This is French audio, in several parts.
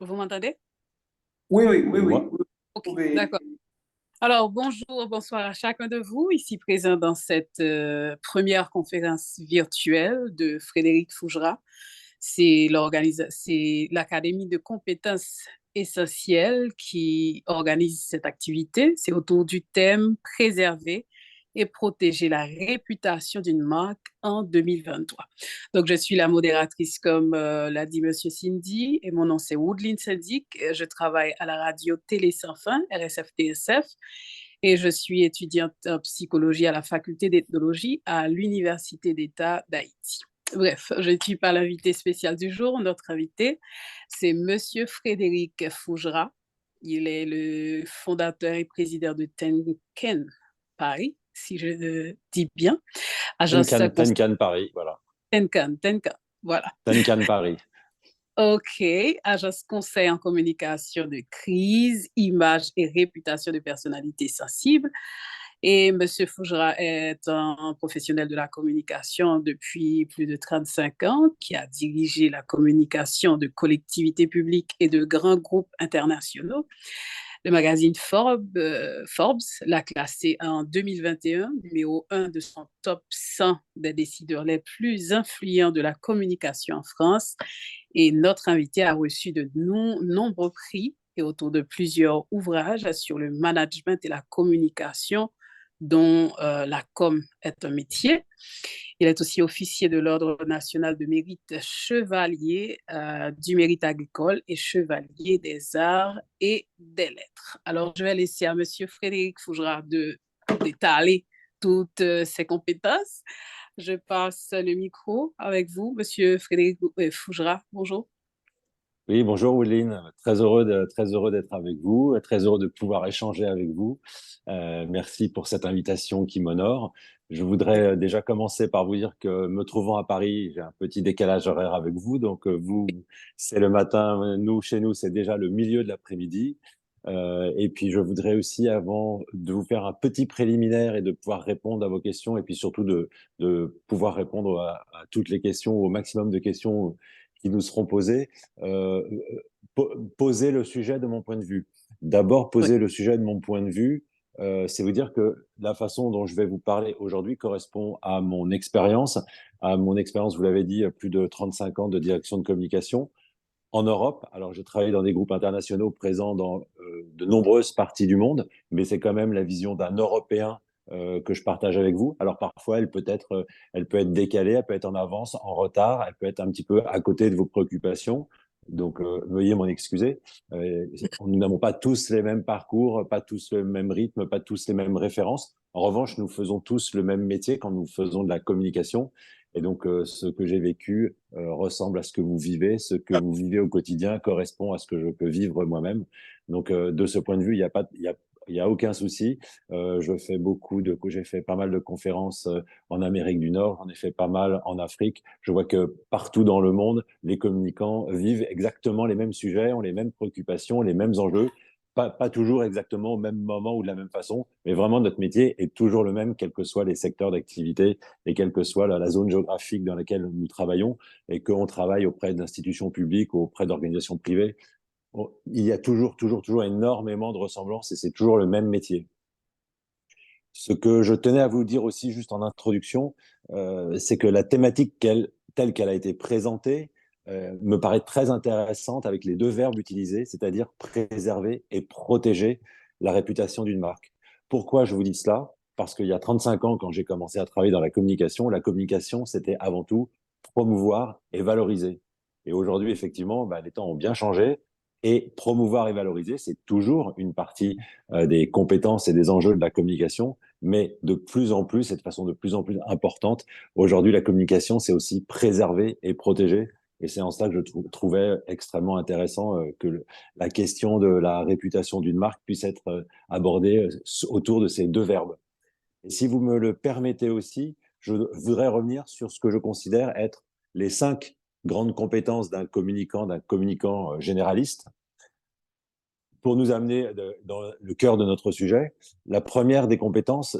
Vous m'entendez? Oui, oui, oui, Et oui. moi, Vous Ok, pouvez. d'accord. Alors, bonjour, bonsoir à chacun de vous, ici présent dans cette première conférence virtuelle de Frédéric Fougera. C'est l'Académie de compétences essentielles qui organise cette activité. C'est autour du thème préserver et protéger la réputation d'une marque en 2023. Donc, je suis la modératrice, comme l'a dit Monsieur Cindy, et mon nom c'est Woodline Sadiq. Je travaille à la radio Télé Sans Fin, RSF-TSF, et je suis étudiante en psychologie à la faculté d'ethnologie à l'Université d'État d'Haïti. Bref, je ne suis pas l'invité spécial du jour. Notre invité, c'est Monsieur Frédéric Fougera. Il est le fondateur et président de Tenken Paris, si je le dis bien. Agence Tenkan Paris, voilà. Tenkan, voilà. Tenkan Paris. OK, agence conseil en communication de crise, image et réputation de personnalités sensibles. Et M. Fougera est un professionnel de la communication depuis plus de 35 ans, qui a dirigé la communication de collectivités publiques et de grands groupes internationaux. Le magazine Forbes l'a classé en 2021 numéro 1 de son top 100 des décideurs les plus influents de la communication en France. Et notre invité a reçu de nombreux prix et autour de plusieurs ouvrages sur le management et la communication, dont la com est un métier. Il est aussi officier de l'Ordre national de mérite, chevalier du mérite agricole et chevalier des arts et des lettres. Alors, je vais laisser à Monsieur Frédéric Fougera d'étaler toutes ses compétences. Je passe le micro avec vous, Monsieur Frédéric Fougera. Bonjour. Oui, bonjour Ouline, très heureux d'être avec vous, très heureux de pouvoir échanger avec vous. Merci pour cette invitation qui m'honore. Je voudrais déjà commencer par vous dire que me trouvant à Paris, j'ai un petit décalage horaire avec vous. Donc vous, c'est le matin, nous, chez nous, c'est déjà le milieu de l'après-midi. Et puis je voudrais aussi, avant de vous faire un petit préliminaire et de pouvoir répondre à vos questions, et puis surtout de pouvoir répondre à toutes les questions, au maximum de questions qui nous seront posées, euh, poser le sujet de mon point de vue. D'abord, Oui, poser le sujet de mon point de vue, c'est vous dire que la façon dont je vais vous parler aujourd'hui correspond à mon expérience. À mon expérience, vous l'avez dit, plus de 35 ans de direction de communication en Europe. Alors, j'ai travaillé dans des groupes internationaux présents dans de nombreuses parties du monde, mais c'est quand même la vision d'un Européen que je partage avec vous. Alors, parfois, elle peut être décalée, elle peut être en avance, en retard, elle peut être un petit peu à côté de vos préoccupations. Donc, veuillez m'en excuser. Nous n'avons pas tous les mêmes parcours, pas tous le même rythme, pas tous les mêmes références. En revanche, nous faisons tous le même métier quand nous faisons de la communication. Et donc, ce que j'ai vécu ressemble à ce que vous vivez. Ce que vous vivez au quotidien correspond à ce que je peux vivre moi-même. Donc, de ce point de vue, il y a aucun souci. J'ai fait pas mal de conférences en Amérique du Nord. J'en ai fait pas mal en Afrique. Je vois que partout dans le monde, les communicants vivent exactement les mêmes sujets, ont les mêmes préoccupations, les mêmes enjeux. Pas toujours exactement au même moment ou de la même façon, mais vraiment notre métier est toujours le même, quels que soient les secteurs d'activité et quelle que soit la zone géographique dans laquelle nous travaillons, et qu'on travaille auprès d'institutions publiques ou auprès d'organisations privées, il y a toujours énormément de ressemblances et c'est toujours le même métier. Ce que je tenais à vous dire aussi juste en introduction, c'est que la thématique telle qu'elle a été présentée me paraît très intéressante avec les deux verbes utilisés, c'est-à-dire préserver et protéger la réputation d'une marque. Pourquoi je vous dis cela? Parce qu'il y a 35 ans, quand j'ai commencé à travailler dans la communication, c'était avant tout promouvoir et valoriser. Et aujourd'hui, effectivement, les temps ont bien changé. Et promouvoir et valoriser, c'est toujours une partie des compétences et des enjeux de la communication, mais de plus en plus, et de façon de plus en plus importante, aujourd'hui, la communication, c'est aussi préserver et protéger. Et c'est en cela que je trouvais extrêmement intéressant la question de la réputation d'une marque puisse être abordée autour de ces deux verbes. Et si vous me le permettez aussi, je voudrais revenir sur ce que je considère être les 5 grandes compétences d'un communicant généraliste pour nous amener dans le cœur de notre sujet. La première des compétences,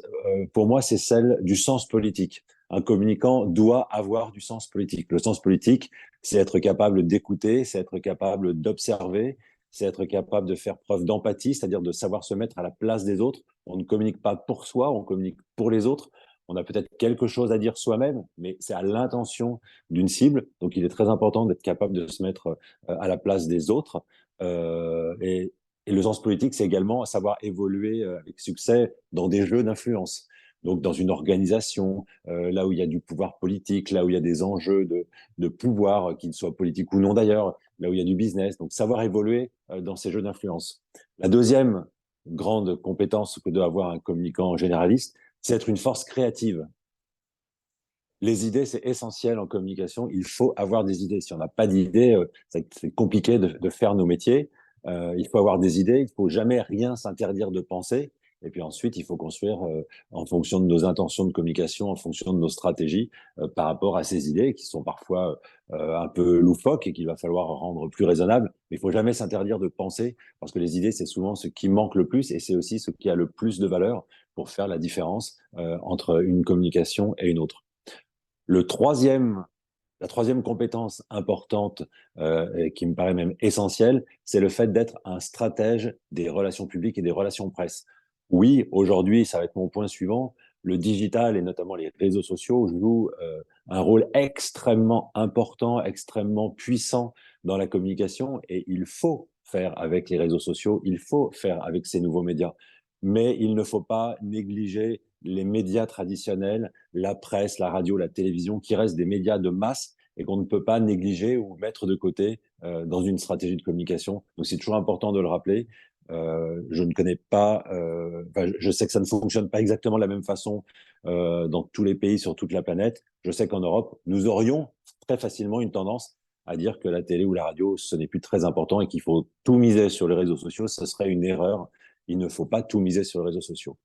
pour moi, c'est celle du sens politique. un communicant doit avoir du sens politique. Le sens politique, c'est être capable d'écouter, c'est être capable d'observer, c'est être capable de faire preuve d'empathie, c'est-à-dire de savoir se mettre à la place des autres. On ne communique pas pour soi, on communique pour les autres. On a peut-être quelque chose à dire soi-même, mais c'est à l'intention d'une cible. Donc, il est très important d'être capable de se mettre à la place des autres. Et le sens politique, c'est également savoir évoluer avec succès dans des jeux d'influence. Donc, dans une organisation, là où il y a du pouvoir politique, là où il y a des enjeux de pouvoir, qu'ils soient politiques ou non d'ailleurs, là où il y a du business. Donc, savoir évoluer dans ces jeux d'influence. La deuxième grande compétence que doit avoir un communicant généraliste, c'est être une force créative. Les idées, c'est essentiel en communication. Il faut avoir des idées. Si on n'a pas d'idées, c'est compliqué de faire nos métiers. Il faut avoir des idées. Il ne faut jamais rien s'interdire de penser. Et puis ensuite, il faut construire en fonction de nos intentions de communication, en fonction de nos stratégies par rapport à ces idées qui sont parfois un peu loufoques et qu'il va falloir rendre plus raisonnables. Mais il ne faut jamais s'interdire de penser parce que les idées, c'est souvent ce qui manque le plus et c'est aussi ce qui a le plus de valeur pour faire la différence entre une communication et une autre. Le troisième, la troisième compétence importante et qui me paraît même essentielle, c'est le fait d'être un stratège des relations publiques et des relations presse. Oui, aujourd'hui, ça va être mon point suivant, le digital et notamment les réseaux sociaux jouent un rôle extrêmement important, extrêmement puissant dans la communication et il faut faire avec les réseaux sociaux, il faut faire avec ces nouveaux médias. Mais il ne faut pas négliger les médias traditionnels, la presse, la radio, la télévision, qui restent des médias de masse et qu'on ne peut pas négliger ou mettre de côté dans une stratégie de communication. Donc c'est toujours important de le rappeler. Je ne connais pas, je sais que ça ne fonctionne pas exactement de la même façon dans tous les pays sur toute la planète. Je sais qu'en Europe, nous aurions très facilement une tendance à dire que la télé ou la radio, ce n'est plus très important et qu'il faut tout miser sur les réseaux sociaux. Ce serait une erreur. Il ne faut pas tout miser sur les réseaux sociaux.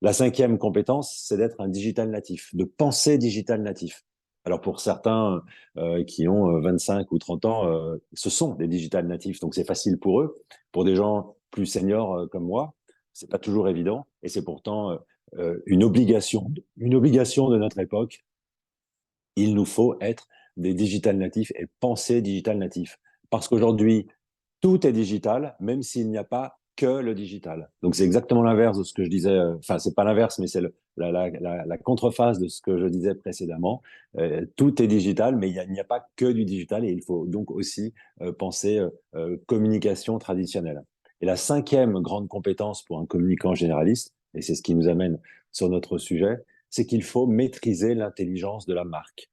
La cinquième compétence, c'est d'être un digital natif, de penser digital natif. Alors pour certains qui ont 25 ou 30 ans, ce sont des digital natifs, donc c'est facile pour eux. Pour des gens plus seniors comme moi, c'est pas toujours évident, et c'est pourtant une obligation de notre époque. Il nous faut être des digital natifs et penser digital natif, parce qu'aujourd'hui tout est digital, même s'il n'y a pas que le digital. Donc c'est exactement l'inverse de ce que je disais. Enfin, c'est pas l'inverse, mais c'est la contrephase de ce que je disais précédemment. Tout est digital, mais il n'y a pas que du digital et il faut donc aussi penser communication traditionnelle. Et la cinquième grande compétence pour un communicant généraliste, et c'est ce qui nous amène sur notre sujet, c'est qu'il faut maîtriser l'intelligence de la marque.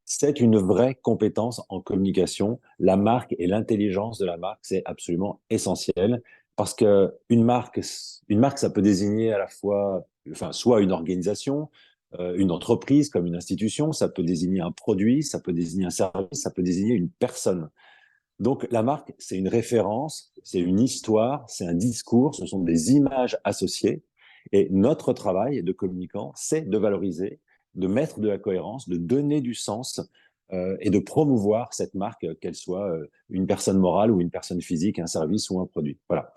C'est une vraie compétence en communication. La marque et l'intelligence de la marque, c'est absolument essentiel parce que une marque, ça peut désigner à la fois, enfin, soit une organisation, une entreprise comme une institution, ça peut désigner un produit, ça peut désigner un service, ça peut désigner une personne. Donc, la marque, c'est une référence, c'est une histoire, c'est un discours, ce sont des images associées. Et notre travail de communicant, c'est de valoriser, de mettre de la cohérence, de donner du sens et de promouvoir cette marque, qu'elle soit une personne morale ou une personne physique, un service ou un produit. Voilà.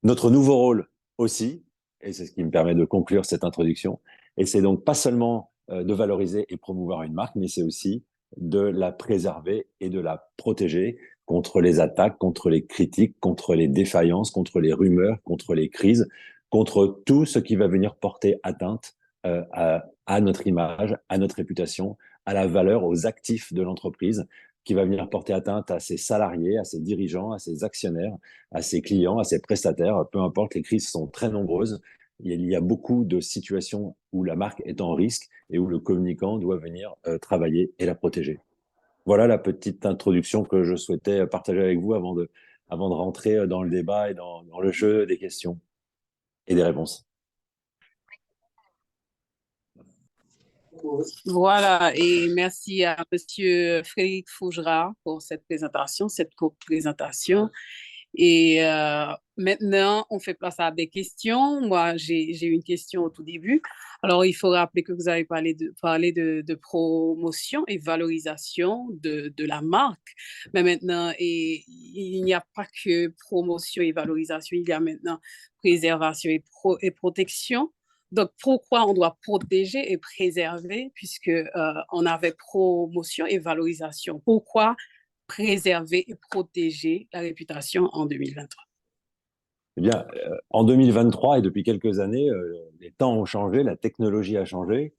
Notre nouveau rôle aussi, et c'est ce qui me permet de conclure cette introduction, et c'est donc pas seulement de valoriser et promouvoir une marque, mais c'est aussi de la préserver et de la protéger contre les attaques, contre les critiques, contre les défaillances, contre les rumeurs, contre les crises, contre tout ce qui va venir porter atteinte à notre image, à notre réputation, à la valeur, aux actifs de l'entreprise, qui va venir porter atteinte à ses salariés, à ses dirigeants, à ses actionnaires, à ses clients, à ses prestataires. Peu importe, les crises sont très nombreuses. Il y a beaucoup de situations où la marque est en risque et où le communicant doit venir travailler et la protéger. Voilà la petite introduction que je souhaitais partager avec vous avant de rentrer dans le débat et dans le jeu des questions et des réponses. Voilà, et merci à Monsieur Frédéric Fougerat pour cette présentation, cette courte présentation. Et maintenant, on fait place à des questions. Moi, j'ai une question au tout début. Alors, il faut rappeler que vous avez parlé de promotion et valorisation de la marque. Mais maintenant, il n'y a pas que promotion et valorisation, il y a maintenant préservation et protection Donc, pourquoi on doit protéger et préserver, puisque on avait promotion et valorisation. Pourquoi préserver et protéger la réputation en 2023? Eh bien, en 2023 et depuis quelques années, les temps ont changé, la technologie a changé,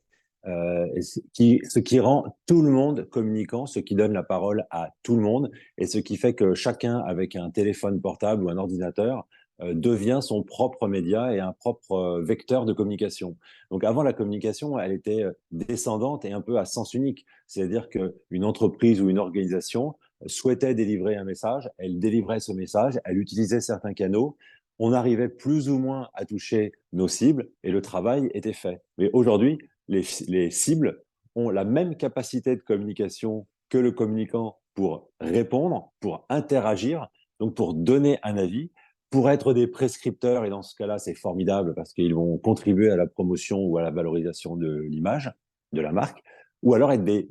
et ce qui rend tout le monde communicant, ce qui donne la parole à tout le monde, et ce qui fait que chacun, avec un téléphone portable ou un ordinateur, devient son propre média et un propre vecteur de communication. Donc avant, la communication, elle était descendante et un peu à sens unique. C'est-à-dire qu'une entreprise ou une organisation souhaitait délivrer un message, elle délivrait ce message, elle utilisait certains canaux, on arrivait plus ou moins à toucher nos cibles et le travail était fait. Mais aujourd'hui, les cibles ont la même capacité de communication que le communicant pour répondre, pour interagir, donc pour donner un avis, pour être des prescripteurs. Et dans ce cas-là, c'est formidable parce qu'ils vont contribuer à la promotion ou à la valorisation de l'image, de la marque, ou alors être des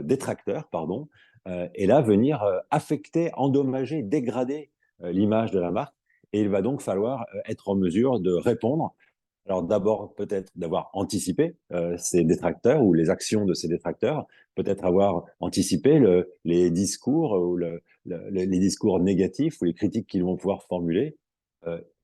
détracteurs, pardon, et là venir affecter, endommager, dégrader l'image de la marque. Et il va donc falloir être en mesure de répondre. Alors d'abord, peut-être d'avoir anticipé ces détracteurs ou les actions de ces détracteurs, peut-être avoir anticipé les discours ou les discours négatifs ou les critiques qu'ils vont pouvoir formuler,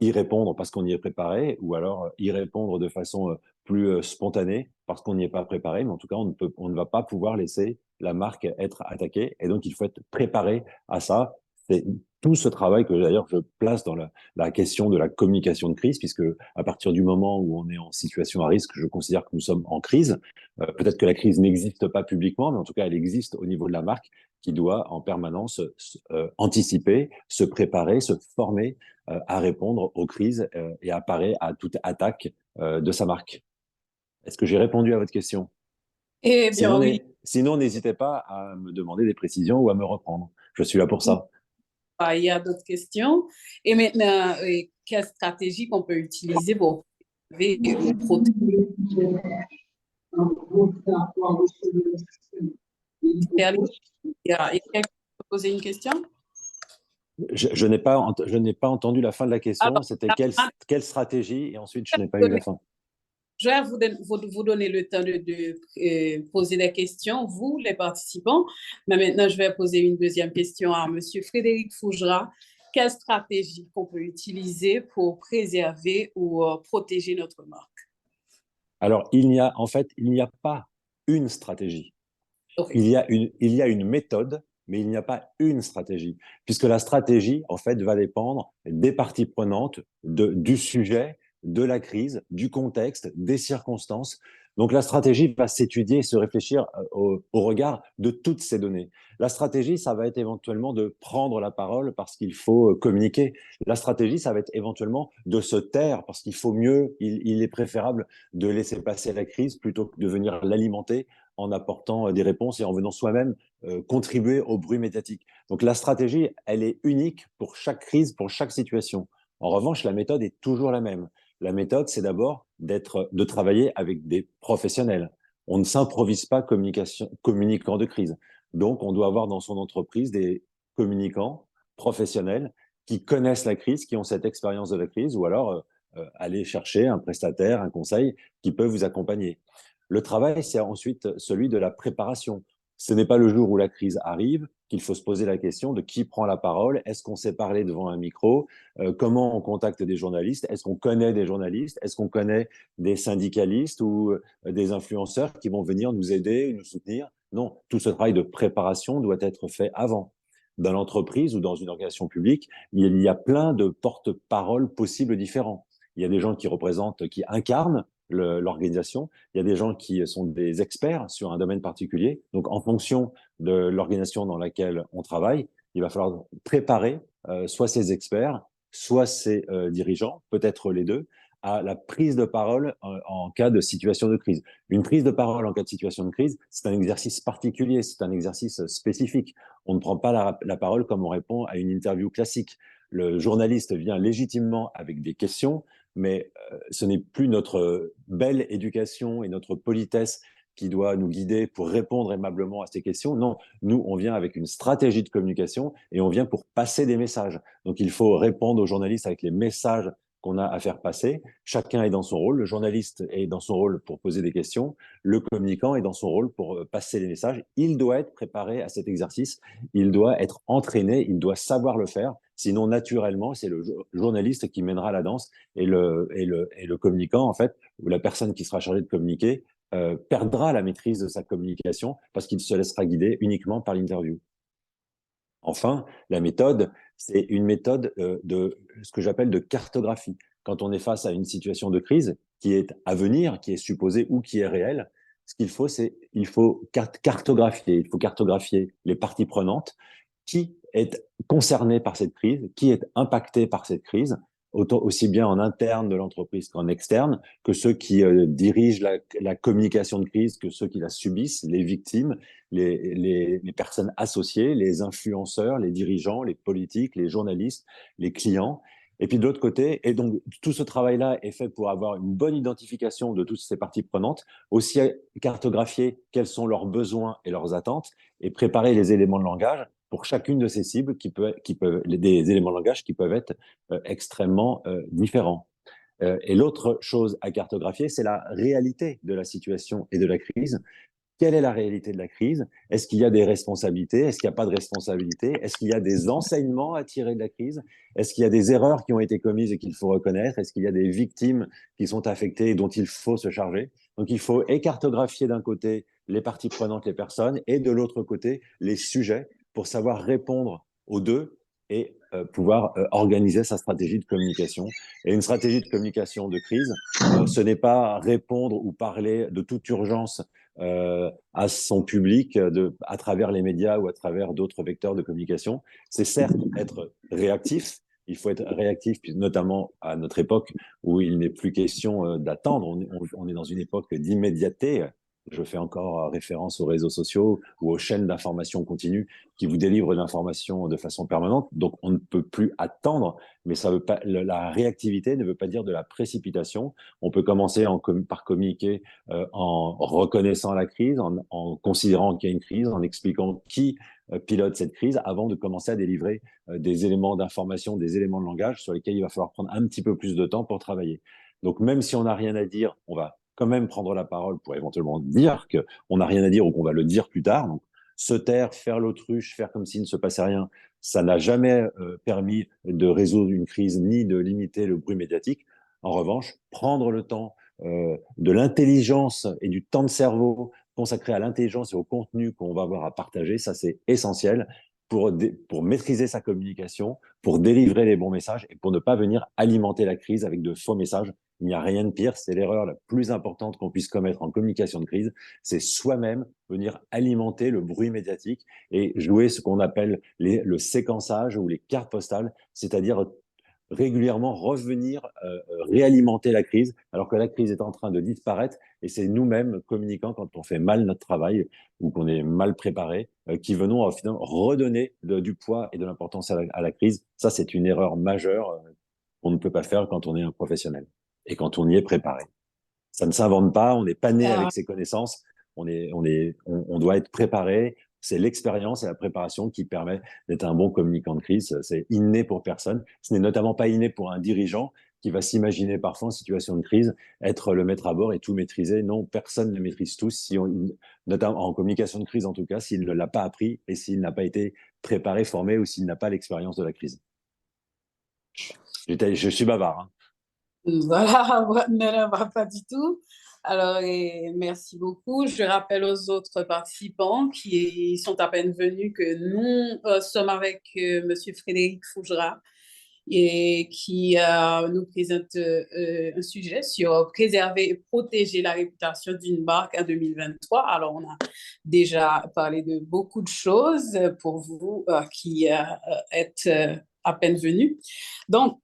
y répondre parce qu'on y est préparé, ou alors y répondre de façon plus spontanée parce qu'on n'y est pas préparé. Mais en tout cas, on ne va pas pouvoir laisser la marque être attaquée. Et donc, il faut être préparé à ça. C'est tout ce travail que d'ailleurs je place dans la question de la communication de crise, puisque à partir du moment où on est en situation à risque, je considère que nous sommes en crise. Peut-être que la crise n'existe pas publiquement, mais en tout cas, elle existe au niveau de la marque qui doit en permanence anticiper, se préparer, se former à répondre aux crises et à parer à toute attaque de sa marque. Est-ce que j'ai répondu à votre question? Eh bien, oui, Sinon, n'hésitez pas à me demander des précisions ou à me reprendre. Je suis là pour ça. il y a d'autres questions. Et maintenant, quelle stratégie qu'on peut utiliser pour préserver ou protéger? Il y a quelqu'un qui peut poser une question? Je n'ai pas entendu la fin de la question. Alors, C'était quelle stratégie? Et ensuite, je n'ai pas eu la donner- fin. je vais vous donner le temps de poser des questions, vous, les participants. Mais maintenant, je vais poser une deuxième question à Monsieur Frédéric Fougera. Quelle stratégie qu'on peut utiliser pour préserver ou protéger notre marque? Alors, en fait, il n'y a pas une stratégie. Ok. Il y a une méthode, mais il n'y a pas une stratégie, puisque la stratégie, en fait, va dépendre des parties prenantes, du sujet, de la crise, du contexte, des circonstances. Donc la stratégie va s'étudier et se réfléchir au regard de toutes ces données. La stratégie, ça va être éventuellement de prendre la parole parce qu'il faut communiquer. La stratégie, ça va être éventuellement de se taire parce qu'il faut mieux, il est préférable de laisser passer la crise plutôt que de venir l'alimenter en apportant des réponses et en venant soi-même contribuer au bruit médiatique. Donc la stratégie, elle est unique pour chaque crise, pour chaque situation. En revanche, la méthode est toujours la même. La méthode, c'est d'abord de travailler avec des professionnels. On ne s'improvise pas communicant de crise. Donc, on doit avoir dans son entreprise des communicants professionnels qui connaissent la crise, qui ont cette expérience de la crise, ou alors aller chercher un prestataire, un conseil qui peut vous accompagner. Le travail, c'est ensuite celui de la préparation. Ce n'est pas le jour où la crise arrive qu'il faut se poser la question de qui prend la parole, est-ce qu'on sait parler devant un micro, comment on contacte des journalistes, est-ce qu'on connaît des journalistes, est-ce qu'on connaît des syndicalistes ou des influenceurs qui vont venir nous aider, nous soutenir. Non, tout ce travail de préparation doit être fait avant. Dans l'entreprise ou dans une organisation publique, il y a plein de porte-paroles possibles différents. Il y a des gens qui représentent, qui incarnent l'organisation. Il y a des gens qui sont des experts sur un domaine particulier. Donc, en fonction de l'organisation dans laquelle on travaille, il va falloir préparer soit ces experts, soit ces dirigeants, peut-être les deux, à la prise de parole en cas de situation de crise. Une prise de parole en cas de situation de crise, c'est un exercice particulier, c'est un exercice spécifique. On ne prend pas la parole comme on répond à une interview classique. Le journaliste vient légitimement avec des questions, mais ce n'est plus notre belle éducation et notre politesse qui doit nous guider pour répondre aimablement à ces questions. Non, nous, on vient avec une stratégie de communication et on vient pour passer des messages. Donc, il faut répondre aux journalistes avec les messages qu'on a à faire passer. Chacun est dans son rôle. Le journaliste est dans son rôle pour poser des questions. Le communicant est dans son rôle pour passer les messages. Il doit être préparé à cet exercice. Il doit être entraîné. Il doit savoir le faire. Sinon, naturellement, c'est le journaliste qui mènera la danse et le communicant, en fait, ou la personne qui sera chargée de communiquer, perdra la maîtrise de sa communication parce qu'il se laissera guider uniquement par l'interview. Enfin, la méthode, c'est une méthode de ce que j'appelle de cartographie. Quand on est face à une situation de crise qui est à venir, qui est supposée ou qui est réelle, ce qu'il faut, c'est il faut cartographier. Il faut cartographier les parties prenantes, qui est concerné par cette crise, qui est impacté par cette crise, aussi bien en interne de l'entreprise qu'en externe, que ceux qui dirigent la communication de crise, que ceux qui la subissent, les victimes, les personnes associées, les influenceurs, les dirigeants, les politiques, les journalistes, les clients. Et puis de l'autre côté, et donc tout ce travail-là est fait pour avoir une bonne identification de toutes ces parties prenantes, aussi cartographier quels sont leurs besoins et leurs attentes, et préparer les éléments de langage pour chacune de ces cibles des éléments de langage qui peuvent être extrêmement différents. Et l'autre chose à cartographier, c'est la réalité de la situation et de la crise. Quelle est la réalité de la crise? Est-ce qu'il y a des responsabilités? Est-ce qu'il n'y a pas de responsabilité? Est-ce qu'il y a des enseignements à tirer de la crise? Est-ce qu'il y a des erreurs qui ont été commises et qu'il faut reconnaître? Est-ce qu'il y a des victimes qui sont affectées et dont il faut se charger? Donc il faut cartographier d'un côté les parties prenantes, les personnes, et de l'autre côté les sujets pour savoir répondre aux deux et pouvoir organiser sa stratégie de communication. Et une stratégie de communication de crise, ce n'est pas répondre ou parler de toute urgence à son public à travers les médias ou à travers d'autres vecteurs de communication. C'est certes être réactif, il faut être réactif, notamment à notre époque où il n'est plus question d'attendre, on est dans une époque d'immédiateté. Je fais encore référence aux réseaux sociaux ou aux chaînes d'information continue qui vous délivrent l'information de façon permanente. Donc, on ne peut plus attendre, mais ça veut pas, la réactivité ne veut pas dire de la précipitation. On peut commencer par communiquer en reconnaissant la crise, en considérant qu'il y a une crise, en expliquant qui pilote cette crise avant de commencer à délivrer des éléments d'information, des éléments de langage sur lesquels il va falloir prendre un petit peu plus de temps pour travailler. Donc, même si on n'a rien à dire, on va quand même prendre la parole pour éventuellement dire qu'on n'a rien à dire ou qu'on va le dire plus tard. Donc, se taire, faire l'autruche, faire comme s'il ne se passait rien, ça n'a jamais permis de résoudre une crise ni de limiter le bruit médiatique. En revanche, prendre le temps de l'intelligence et du temps de cerveau consacré à l'intelligence et au contenu qu'on va avoir à partager, ça c'est essentiel pour maîtriser sa communication, pour délivrer les bons messages et pour ne pas venir alimenter la crise avec de faux messages. Il n'y a rien de pire, c'est l'erreur la plus importante qu'on puisse commettre en communication de crise, c'est soi-même venir alimenter le bruit médiatique et jouer ce qu'on appelle le séquençage ou les cartes postales, c'est-à-dire régulièrement revenir réalimenter la crise, alors que la crise est en train de disparaître, et c'est nous-mêmes, communicants, quand on fait mal notre travail ou qu'on est mal préparé, qui venons finalement redonner du poids et de l'importance à la crise. Ça, c'est une erreur majeure qu'on ne peut pas faire quand on est un professionnel et quand on y est préparé. Ça ne s'invente pas, on n'est pas né avec ces connaissances, on doit être préparé. C'est l'expérience et la préparation qui permet d'être un bon communicant de crise. C'est inné pour personne. Ce n'est notamment pas inné pour un dirigeant qui va s'imaginer parfois en situation de crise, être le maître à bord et tout maîtriser. Non, personne ne maîtrise tout, notamment en communication de crise en tout cas, s'il ne l'a pas appris et s'il n'a pas été préparé, formé ou s'il n'a pas l'expérience de la crise. Je suis bavard, hein. Voilà, ne va pas du tout. Alors, merci beaucoup. Je rappelle aux autres participants qui sont à peine venus que nous sommes avec Monsieur Frédéric Fougera et qui nous présente un sujet sur préserver et protéger la réputation d'une marque en 2023. Alors, on a déjà parlé de beaucoup de choses pour vous qui êtes à peine venus. Donc,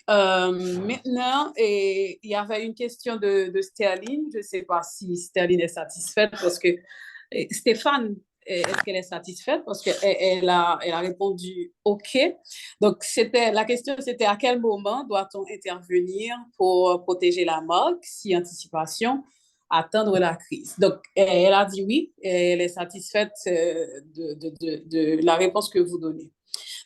maintenant, il y avait une question de Sterling. Je ne sais pas si Sterling est satisfaite parce que Stéphane, est-ce qu'elle est satisfaite? Parce qu'elle elle a répondu OK. Donc, la question, c'était à quel moment doit-on intervenir pour protéger la marque, si anticipation, attendre la crise? Donc, elle a dit oui, elle est satisfaite de la réponse que vous donnez.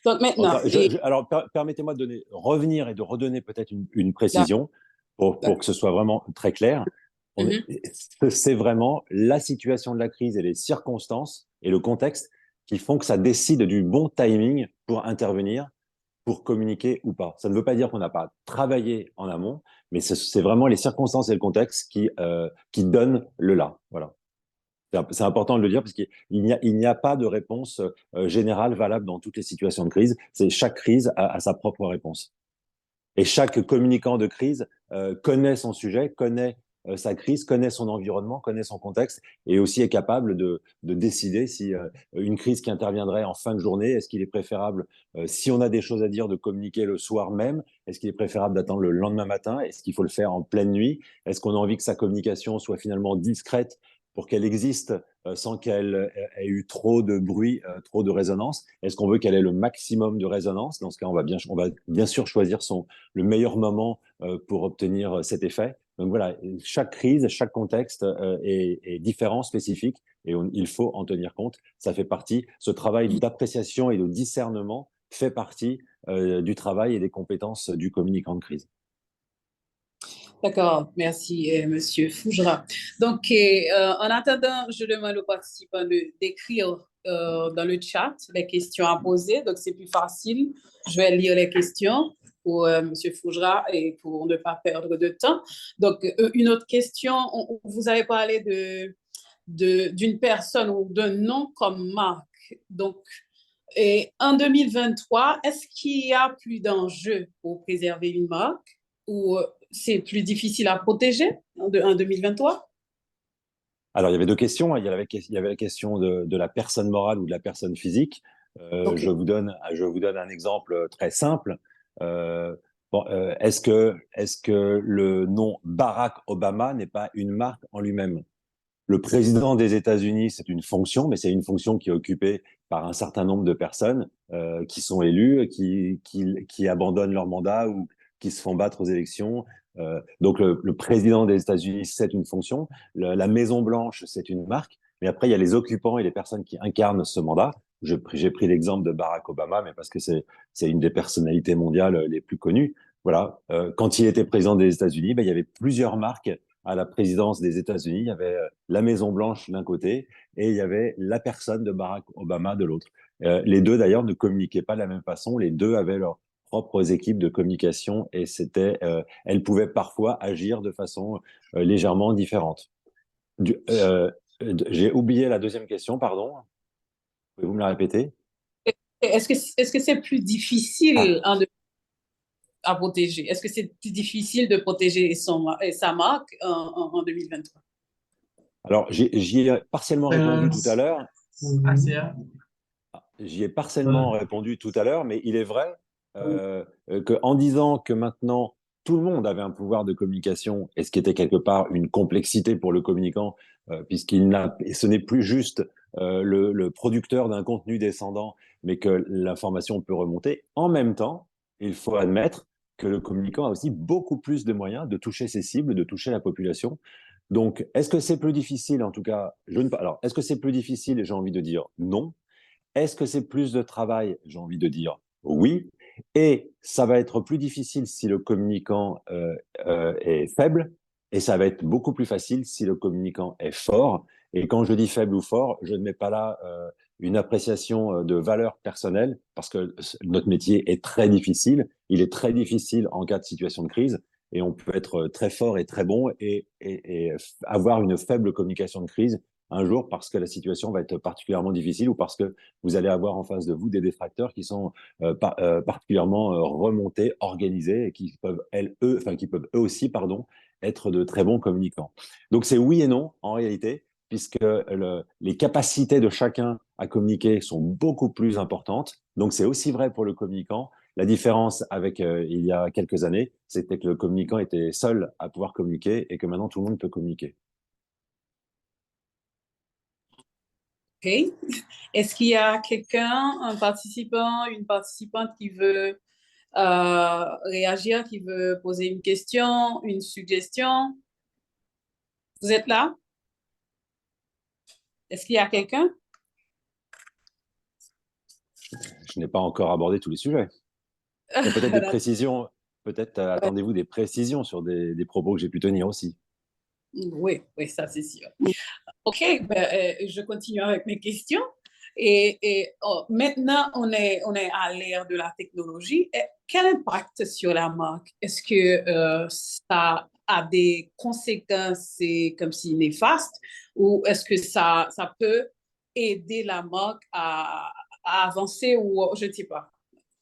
Donc maintenant, Alors, permettez-moi de revenir et de redonner peut-être une précision pour que ce soit vraiment très clair. C'est vraiment la situation de la crise et les circonstances et le contexte qui font que ça décide du bon timing pour intervenir, pour communiquer ou pas. Ça ne veut pas dire qu'on n'a pas travaillé en amont, mais c'est vraiment les circonstances et le contexte qui donnent le là. Voilà. C'est important de le dire parce qu'il n'y a pas de réponse générale valable dans toutes les situations de crise. Chaque crise a sa propre réponse. Et chaque communicant de crise connaît son sujet, connaît sa crise, connaît son environnement, connaît son contexte et aussi est capable de décider si une crise qui interviendrait en fin de journée, est-ce qu'il est préférable, si on a des choses à dire, de communiquer le soir même? Est-ce qu'il est préférable d'attendre le lendemain matin? Est-ce qu'il faut le faire en pleine nuit? Est-ce qu'on a envie que sa communication soit finalement discrète pour qu'elle existe sans qu'elle ait eu trop de bruit, trop de résonance? Est-ce qu'on veut qu'elle ait le maximum de résonance? Dans ce cas, on va bien sûr choisir le meilleur moment pour obtenir cet effet. Donc voilà, chaque crise, chaque contexte est différent, spécifique, et il faut en tenir compte. Ça fait partie, ce travail d'appréciation et de discernement fait partie du travail et des compétences du communicant de crise. D'accord, merci, Monsieur Fougera. Donc, en attendant, je demande aux participants d'écrire dans le chat les questions à poser. Donc, c'est plus facile. Je vais lire les questions pour Monsieur Fougera et pour ne pas perdre de temps. Donc, une autre question. Vous avez parlé d'une personne ou d'un nom comme Marc. Donc, et en 2023, est-ce qu'il y a plus d'enjeux pour préserver une marque ou c'est plus difficile à protéger en 2023? Alors, il y avait deux questions. Il y avait la question de la personne morale ou de la personne physique. Okay. Je vous donne un exemple très simple. Est-ce que le nom Barack Obama n'est pas une marque en lui-même? Le président des États-Unis, c'est une fonction, mais c'est une fonction qui est occupée par un certain nombre de personnes qui sont élues, qui abandonnent leur mandat ou qui se font battre aux élections. Donc le président des États-Unis, c'est une fonction. La Maison Blanche, c'est une marque. Mais après, il y a les occupants et les personnes qui incarnent ce mandat. J'ai pris l'exemple de Barack Obama, mais parce que c'est une des personnalités mondiales les plus connues. Voilà. Quand il était président des États-Unis, ben, il y avait plusieurs marques à la présidence des États-Unis. Il y avait la Maison Blanche d'un côté et il y avait la personne de Barack Obama de l'autre. Les deux d'ailleurs ne communiquaient pas de la même façon. Les deux avaient leurs propres équipes de communication et elles pouvaient parfois agir de façon légèrement différente. J'ai oublié la deuxième question, pardon. Pouvez-vous me la répéter? Est-ce que c'est plus difficile à protéger? Est-ce que c'est plus difficile de protéger sa marque en 2023? Alors, j'y ai partiellement répondu tout à l'heure. J'y ai partiellement répondu tout à l'heure, mais il est vrai qu'en disant que maintenant tout le monde avait un pouvoir de communication, et ce qui était quelque part une complexité pour le communicant, ce n'est plus juste le producteur d'un contenu descendant, mais que l'information peut remonter. En même temps, il faut admettre que le communicant a aussi beaucoup plus de moyens de toucher ses cibles, de toucher la population. Donc, est-ce que c'est plus difficile? En tout cas, alors, est-ce que c'est plus difficile? J'ai envie de dire non. Est-ce que c'est plus de travail? J'ai envie de dire oui. Et ça va être plus difficile si le communicant est faible, et ça va être beaucoup plus facile si le communicant est fort. Et quand je dis faible ou fort, je ne mets pas là une appréciation de valeur personnelle, parce que notre métier est très difficile. Il est très difficile en cas de situation de crise, et on peut être très fort et très bon et avoir une faible communication de crise un jour parce que la situation va être particulièrement difficile ou parce que vous allez avoir en face de vous des détracteurs qui sont particulièrement remontés, organisés et qui peuvent eux aussi, pardon, être de très bons communicants. Donc c'est oui et non en réalité, puisque les capacités de chacun à communiquer sont beaucoup plus importantes. Donc c'est aussi vrai pour le communicant. La différence avec il y a quelques années, c'était que le communicant était seul à pouvoir communiquer et que maintenant tout le monde peut communiquer. OK. Est-ce qu'il y a quelqu'un, un participant, une participante qui veut réagir, qui veut poser une question, une suggestion? Vous êtes là? Est-ce qu'il y a quelqu'un? je n'ai pas encore abordé tous les sujets. Il y a peut-être des précisions, peut-être attendez-vous des précisions sur des propos que j'ai pu tenir aussi. Oui, oui, ça c'est sûr. OK, ben, je continue avec mes questions. Maintenant, on est à l'ère de la technologie. Et quel impact sur la marque? Est-ce que ça a des conséquences comme si néfastes ou est-ce que ça peut aider la marque à avancer ou je ne sais pas.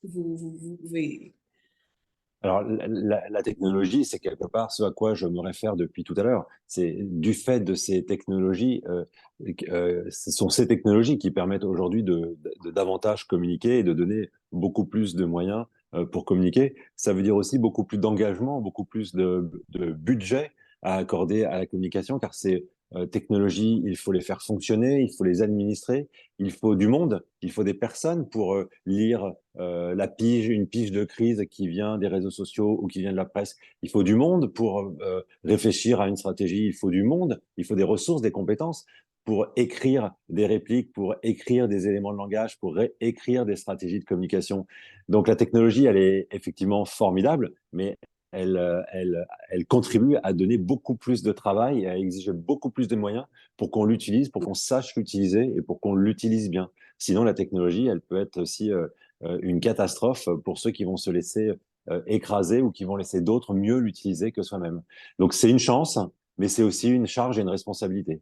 Vous pouvez... Alors, la technologie, c'est quelque part ce à quoi je me réfère depuis tout à l'heure. C'est du fait de ces technologies, ce sont ces technologies qui permettent aujourd'hui de davantage communiquer et de donner beaucoup plus de moyens pour communiquer. Ça veut dire aussi beaucoup plus d'engagement, beaucoup plus de budget à accorder à la communication, car ces technologies, il faut les faire fonctionner, il faut les administrer, il faut du monde, il faut des personnes pour lire une pige de crise qui vient des réseaux sociaux ou qui vient de la presse. Il faut du monde pour réfléchir à une stratégie. Il faut du monde, il faut des ressources, des compétences pour écrire des répliques, pour écrire des éléments de langage, pour écrire des stratégies de communication. Donc la technologie, elle est effectivement formidable, mais elle contribue à donner beaucoup plus de travail et à exiger beaucoup plus de moyens pour qu'on l'utilise, pour qu'on sache l'utiliser et pour qu'on l'utilise bien. Sinon, la technologie, elle peut être aussi une catastrophe pour ceux qui vont se laisser écraser ou qui vont laisser d'autres mieux l'utiliser que soi-même. Donc, c'est une chance, mais c'est aussi une charge et une responsabilité.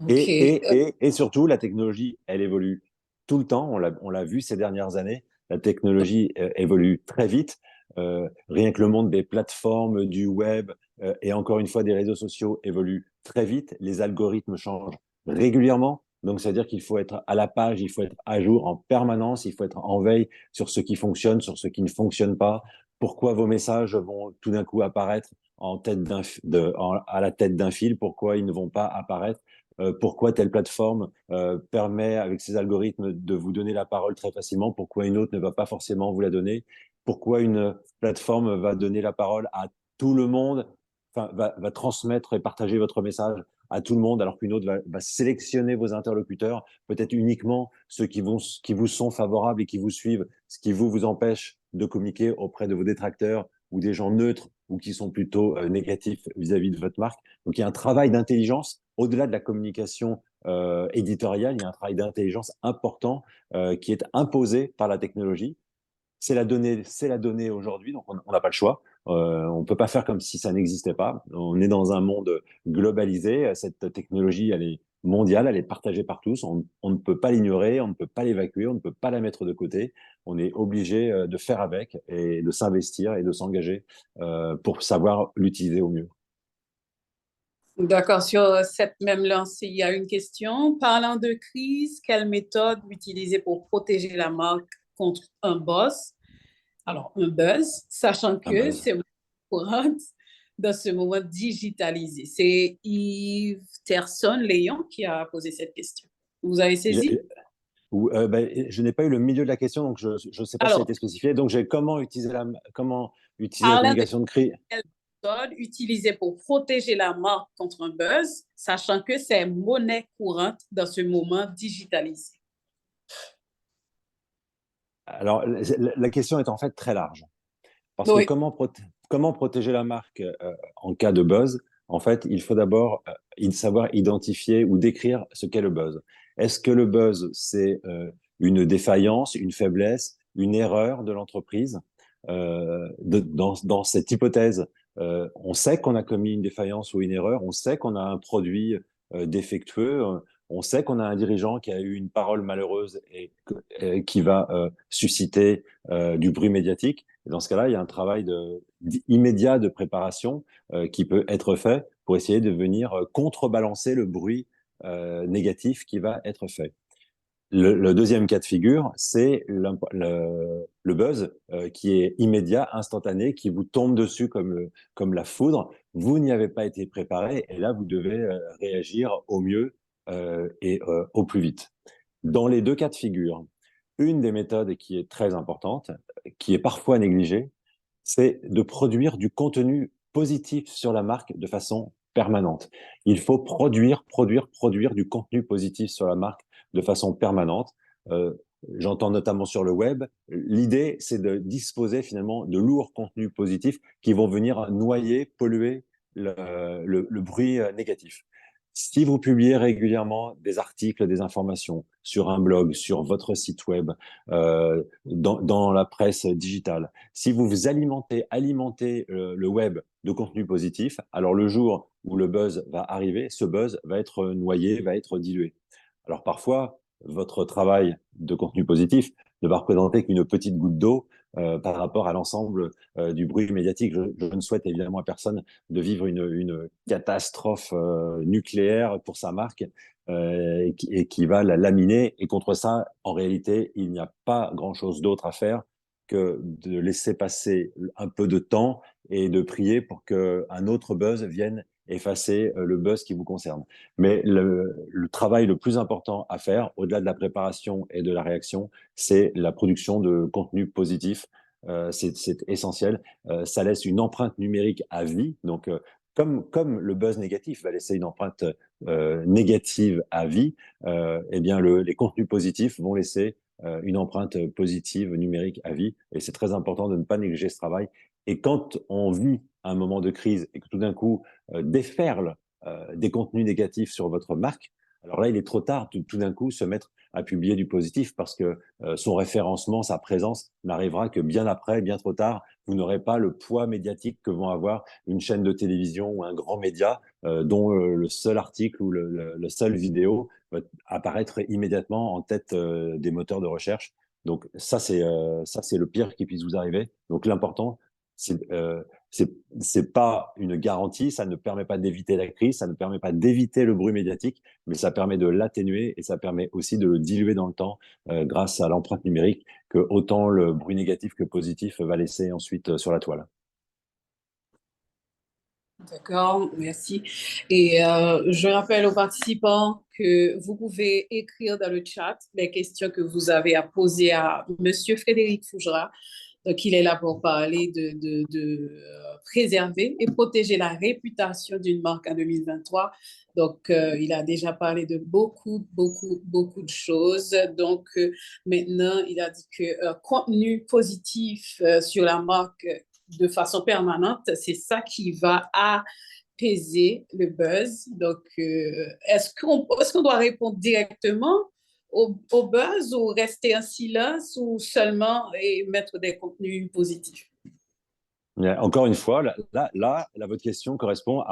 OK. Et surtout, la technologie, elle évolue tout le temps. On l'a vu ces dernières années. La technologie évolue très vite. Rien que le monde des plateformes, du web et encore une fois des réseaux sociaux évolue très vite. Les algorithmes changent régulièrement. Donc, c'est-à-dire qu'il faut être à la page, il faut être à jour en permanence, il faut être en veille sur ce qui fonctionne, sur ce qui ne fonctionne pas. Pourquoi vos messages vont tout d'un coup apparaître à la tête d'un fil? Pourquoi ils ne vont pas apparaître pourquoi telle plateforme permet avec ses algorithmes de vous donner la parole très facilement, pourquoi une autre ne va pas forcément vous la donner, pourquoi une plateforme va donner la parole à tout le monde, enfin, va transmettre et partager votre message à tout le monde, alors qu'une autre va sélectionner vos interlocuteurs, peut-être uniquement ceux qui vous sont favorables et qui vous suivent, ce qui vous empêche de communiquer auprès de vos détracteurs ou des gens neutres ou qui sont plutôt négatifs vis-à-vis de votre marque. Donc il y a un travail d'intelligence au-delà de la communication éditoriale, il y a un travail d'intelligence important qui est imposé par la technologie. C'est la donnée aujourd'hui, donc on n'a pas le choix. On ne peut pas faire comme si ça n'existait pas. On est dans un monde globalisé. Cette technologie, elle est mondiale, elle est partagée par tous. On ne peut pas l'ignorer, on ne peut pas l'évacuer, on ne peut pas la mettre de côté. On est obligé de faire avec et de s'investir et de s'engager pour savoir l'utiliser au mieux. D'accord. Sur cette même lancée, il y a une question. Parlant de crise, quelle méthode utiliser pour protéger la marque contre un buzz? Alors, un buzz, sachant Un que buzz. c'est courant dans ce moment digitalisé. C'est Yves Terson-Léon qui a posé cette question. Vous avez saisi? Je n'ai pas eu le milieu de la question, donc je ne sais pas si ça a Alors, été spécifié. Donc, j'ai comment utiliser la parlant de communication de crise. quelle méthode utiliser pour protéger la marque contre un buzz, sachant que c'est monnaie courante dans ce moment digitalisé. Alors, la question est en fait très large. Parce que Oui, comment protéger la marque en cas de buzz? En fait, il faut d'abord savoir identifier ou décrire ce qu'est le buzz. Est-ce que le buzz, c'est une défaillance, une faiblesse, une erreur de l'entreprise? Dans cette hypothèse, on sait qu'on a commis une défaillance ou une erreur, on sait qu'on a un produit défectueux, on sait qu'on a un dirigeant qui a eu une parole malheureuse et qui va susciter du bruit médiatique. Et dans ce cas-là, il y a un travail immédiat de préparation qui peut être fait pour essayer de venir contrebalancer le bruit négatif qui va être fait. Le deuxième cas de figure, c'est le buzz qui est immédiat, instantané, qui vous tombe dessus comme la foudre. Vous n'y avez pas été préparé et là, vous devez réagir au mieux et au plus vite. Dans les deux cas de figure, une des méthodes qui est très importante, qui est parfois négligée, c'est de produire du contenu positif sur la marque de façon permanente. Il faut produire du contenu positif sur la marque de façon permanente. j'entends notamment sur le web. L'idée, c'est de disposer finalement de lourds contenus positifs qui vont venir noyer, polluer le bruit négatif. Si vous publiez régulièrement des articles, des informations sur un blog, sur votre site web, dans la presse digitale, si vous vous alimentez le web de contenu positif, alors le jour où le buzz va arriver, ce buzz va être noyé, va être dilué. Alors parfois, votre travail de contenu positif ne va représenter qu'une petite goutte d'eau par rapport à l'ensemble du bruit médiatique. Je ne souhaite évidemment à personne de vivre une catastrophe nucléaire pour sa marque et qui va la laminer. Et contre ça, en réalité, il n'y a pas grand-chose d'autre à faire que de laisser passer un peu de temps et de prier pour qu'un autre buzz vienne effacer le buzz qui vous concerne. Mais le travail le plus important à faire, au-delà de la préparation et de la réaction, c'est la production de contenu positif. C'est essentiel. Ça laisse une empreinte numérique à vie. Donc, comme le buzz négatif va laisser une empreinte négative à vie, eh bien les contenus positifs vont laisser une empreinte positive numérique à vie. Et c'est très important de ne pas négliger ce travail. Et quand on vit un moment de crise et que tout d'un coup déferle des contenus négatifs sur votre marque, alors là, il est trop tard tout d'un coup se mettre à publier du positif parce que son référencement, sa présence n'arrivera que bien après, bien trop tard. Vous n'aurez pas le poids médiatique que vont avoir une chaîne de télévision ou un grand média dont le seul article ou le seul vidéo va apparaître immédiatement en tête des moteurs de recherche. Donc ça, c'est le pire qui puisse vous arriver. Donc l'important, c'est c'est pas une garantie, ça ne permet pas d'éviter la crise, ça ne permet pas d'éviter le bruit médiatique, mais ça permet de l'atténuer et ça permet aussi de le diluer dans le temps grâce à l'empreinte numérique que autant le bruit négatif que positif va laisser ensuite sur la toile. D'accord, merci. Et je rappelle aux participants que vous pouvez écrire dans le chat les questions que vous avez à poser à Monsieur Frédéric Fougera. Donc, il est là pour parler de préserver et protéger la réputation d'une marque en 2023. Donc, il a déjà parlé de beaucoup de choses. Donc, maintenant, il a dit que contenu positif sur la marque de façon permanente, c'est ça qui va apaiser le buzz. Donc, est-ce qu'on doit répondre directement au buzz ou rester en silence ou seulement mettre des contenus positifs? Encore une fois, votre question correspond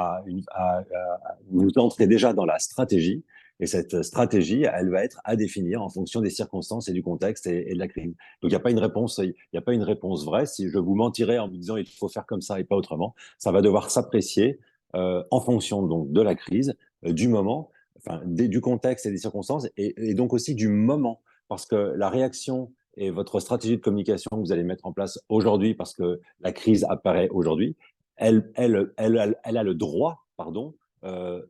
vous entrez déjà dans la stratégie, et cette stratégie, elle va être à définir en fonction des circonstances et du contexte et de la crise. Donc, il n'y a pas une réponse vraie. Si je vous mentirais en me disant il faut faire comme ça et pas autrement, ça va devoir s'apprécier en fonction donc de la crise, du moment, enfin, du contexte et des circonstances, et donc aussi du moment, parce que la réaction et votre stratégie de communication que vous allez mettre en place aujourd'hui parce que la crise apparaît aujourd'hui, elle a le droit, pardon,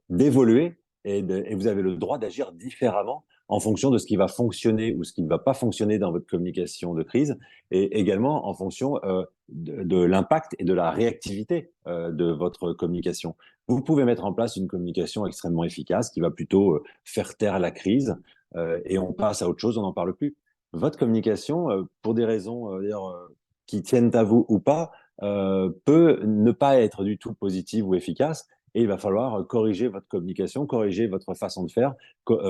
d'évoluer et vous avez le droit d'agir différemment en fonction de ce qui va fonctionner ou ce qui ne va pas fonctionner dans votre communication de crise et également en fonction de l'impact et de la réactivité de votre communication. Vous pouvez mettre en place une communication extrêmement efficace qui va plutôt faire taire la crise et on passe à autre chose, on n'en parle plus. Votre communication, pour des raisons qui tiennent à vous ou pas, peut ne pas être du tout positive ou efficace. Et il va falloir corriger votre communication, corriger votre façon de faire,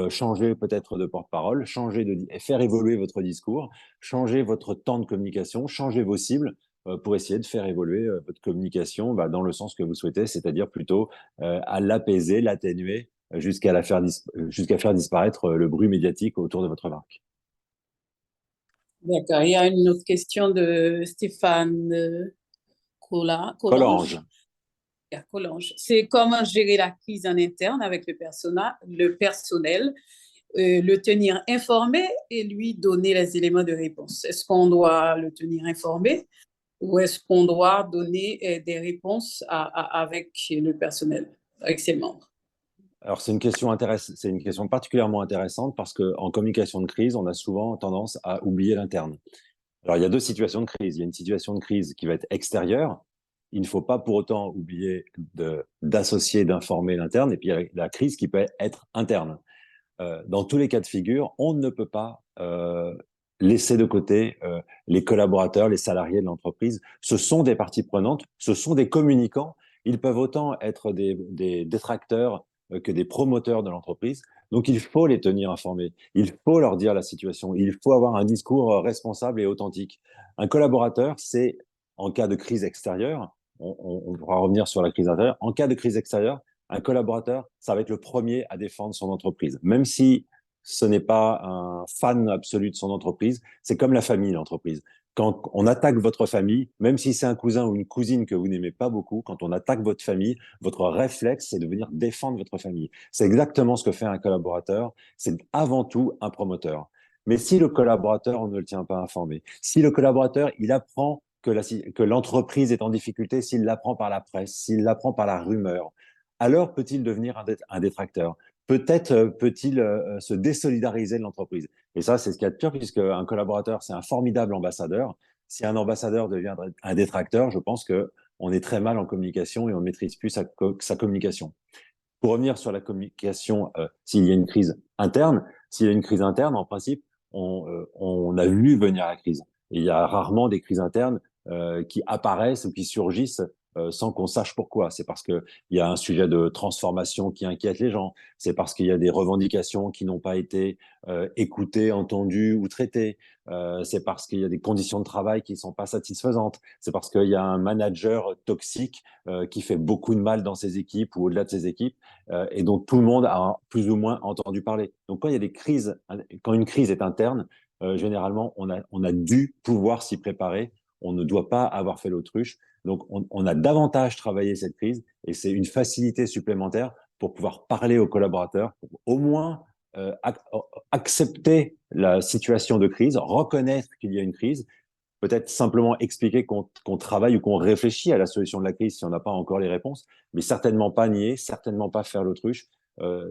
changer peut-être de porte-parole, faire évoluer votre discours, changer votre temps de communication, changer vos cibles pour essayer de faire évoluer votre communication dans le sens que vous souhaitez, c'est-à-dire plutôt à l'apaiser, l'atténuer, jusqu'à faire disparaître le bruit médiatique autour de votre marque. D'accord. Il y a une autre question de Stéphane Collange. Collange. C'est comment gérer la crise en interne avec le personnel, le tenir informé et lui donner les éléments de réponse. Est-ce qu'on doit le tenir informé ou est-ce qu'on doit donner des réponses avec le personnel, avec ses membres? Alors, c'est une question particulièrement intéressante parce qu'en communication de crise, on a souvent tendance à oublier l'interne. Alors, il y a deux situations de crise. Il y a une situation de crise qui va être extérieure. Il ne faut pas pour autant oublier d'associer, d'informer l'interne. Et puis, il y a la crise qui peut être interne. Dans tous les cas de figure, on ne peut pas laisser de côté les collaborateurs, les salariés de l'entreprise. Ce sont des parties prenantes, ce sont des communicants. Ils peuvent autant être des détracteurs que des promoteurs de l'entreprise. Donc, il faut les tenir informés. Il faut leur dire la situation. Il faut avoir un discours responsable et authentique. Un collaborateur, c'est en cas de crise extérieure, on pourra revenir sur la crise intérieure. En cas de crise extérieure, un collaborateur, ça va être le premier à défendre son entreprise. Même si ce n'est pas un fan absolu de son entreprise, c'est comme la famille, l'entreprise. Quand on attaque votre famille, même si c'est un cousin ou une cousine que vous n'aimez pas beaucoup, quand on attaque votre famille, votre réflexe, c'est de venir défendre votre famille. C'est exactement ce que fait un collaborateur. C'est avant tout un promoteur. Mais si le collaborateur, on ne le tient pas informé, si le collaborateur, il apprend que l'entreprise est en difficulté, s'il l'apprend par la presse, s'il l'apprend par la rumeur, alors peut-il devenir un détracteur? Peut-être peut-il se désolidariser de l'entreprise. Et ça, c'est ce qu'il y a de pire, puisque un collaborateur, c'est un formidable ambassadeur. Si un ambassadeur devient un détracteur, je pense que on est très mal en communication et on ne maîtrise plus sa communication. Pour revenir sur la communication, s'il y a une crise interne, en principe, on a vu venir la crise. Et il y a rarement des crises internes qui apparaissent ou qui surgissent sans qu'on sache pourquoi. C'est parce qu'il y a un sujet de transformation qui inquiète les gens. C'est parce qu'il y a des revendications qui n'ont pas été écoutées, entendues ou traitées. C'est parce qu'il y a des conditions de travail qui ne sont pas satisfaisantes. C'est parce qu'il y a un manager toxique qui fait beaucoup de mal dans ses équipes ou au-delà de ses équipes et dont tout le monde a plus ou moins entendu parler. Donc quand il y a des crises, quand une crise est interne, généralement on a dû pouvoir s'y préparer. On ne doit pas avoir fait l'autruche. Donc on a davantage travaillé cette crise et c'est une facilité supplémentaire pour pouvoir parler aux collaborateurs, pour au moins accepter la situation de crise, reconnaître qu'il y a une crise, peut-être simplement expliquer qu'on travaille ou qu'on réfléchit à la solution de la crise si on n'a pas encore les réponses, mais certainement pas nier, certainement pas faire l'autruche,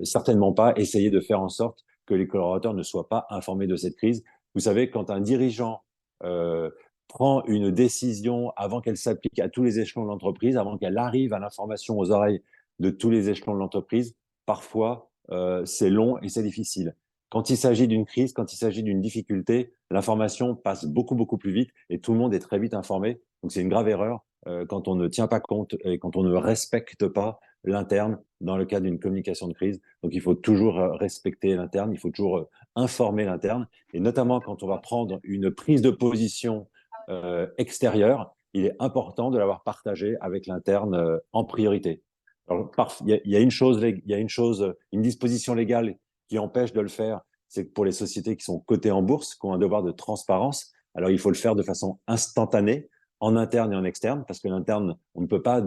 certainement pas essayer de faire en sorte que les collaborateurs ne soient pas informés de cette crise. Vous savez, quand un dirigeant prend une décision avant qu'elle s'applique à tous les échelons de l'entreprise, avant qu'elle arrive à l'information aux oreilles de tous les échelons de l'entreprise, parfois c'est long et c'est difficile. Quand il s'agit d'une crise, quand il s'agit d'une difficulté, l'information passe beaucoup, beaucoup plus vite et tout le monde est très vite informé. Donc, c'est une grave erreur quand on ne tient pas compte et quand on ne respecte pas l'interne dans le cadre d'une communication de crise. Donc, il faut toujours respecter l'interne, il faut toujours informer l'interne. Et notamment quand on va prendre une prise de position extérieure, il est important de l'avoir partagée avec l'interne en priorité. Alors, il y a une chose, une disposition légale qui empêche de le faire, c'est que pour les sociétés qui sont cotées en bourse, qui ont un devoir de transparence, alors il faut le faire de façon instantanée, en interne et en externe, parce que l'interne, on ne peut pas,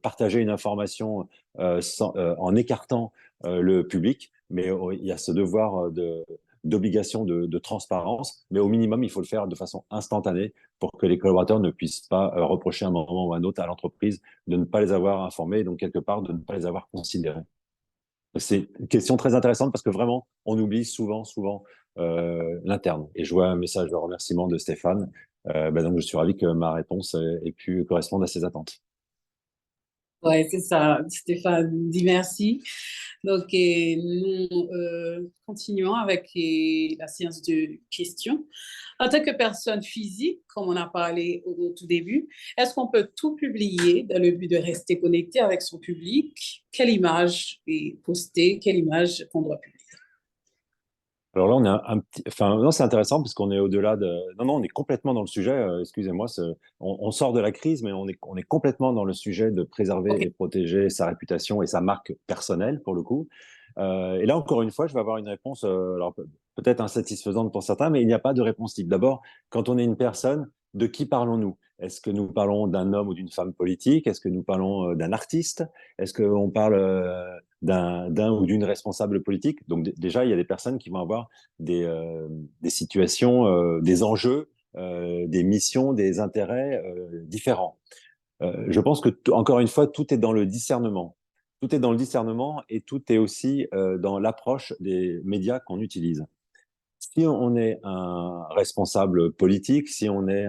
partager une information en écartant le public, mais il y a ce devoir d'obligation de transparence, mais au minimum, il faut le faire de façon instantanée pour que les collaborateurs ne puissent pas reprocher à un moment ou à un autre à l'entreprise de ne pas les avoir informés, donc quelque part de ne pas les avoir considérés. C'est une question très intéressante parce que vraiment, on oublie souvent l'interne. Et je vois un message de remerciement de Stéphane. Donc, je suis ravi que ma réponse ait pu correspondre à ses attentes. Ouais, c'est ça. Stéphane dit merci. Donc, nous continuons avec la séance de questions. En tant que personne physique, comme on a parlé au tout début, est-ce qu'on peut tout publier dans le but de rester connecté avec son public? Quelle image est postée? Quelle image qu'on doit publier? Alors là, on est enfin, non, c'est intéressant parce qu'on est au-delà de, non, on est complètement dans le sujet. Excusez-moi, on sort de la crise, mais on est complètement dans le sujet de préserver OK. et protéger sa réputation et sa marque personnelle pour le coup. Et là, encore une fois, je vais avoir une réponse, alors peut-être insatisfaisante pour certains, mais il n'y a pas de réponse type. D'abord, quand on est une personne, de qui parlons-nous? Est-ce que nous parlons d'un homme ou d'une femme politique? Est-ce que nous parlons d'un artiste? Est-ce qu'on parle d'un ou d'une responsable politique? Donc déjà, il y a des personnes qui vont avoir des situations, des enjeux, des missions, des intérêts différents. Je pense que, encore une fois, tout est dans le discernement. Tout est dans le discernement et tout est aussi dans l'approche des médias qu'on utilise. Si on est un responsable politique, si on est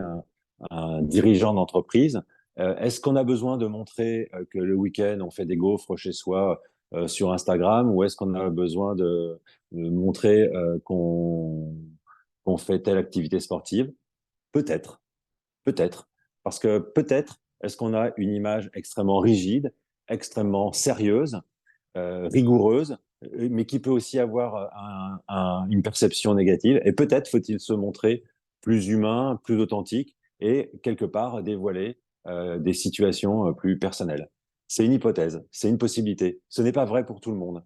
un dirigeant d'entreprise, est-ce qu'on a besoin de montrer que le week-end on fait des gaufres chez soi sur Instagram ou est-ce qu'on a besoin de montrer qu'on fait telle activité sportive? Peut-être, peut-être. Parce que peut-être, est-ce qu'on a une image extrêmement rigide, extrêmement sérieuse, rigoureuse, mais qui peut aussi avoir une perception négative. Et peut-être faut-il se montrer plus humain, plus authentique et quelque part dévoiler des situations plus personnelles. C'est une hypothèse, c'est une possibilité. Ce n'est pas vrai pour tout le monde.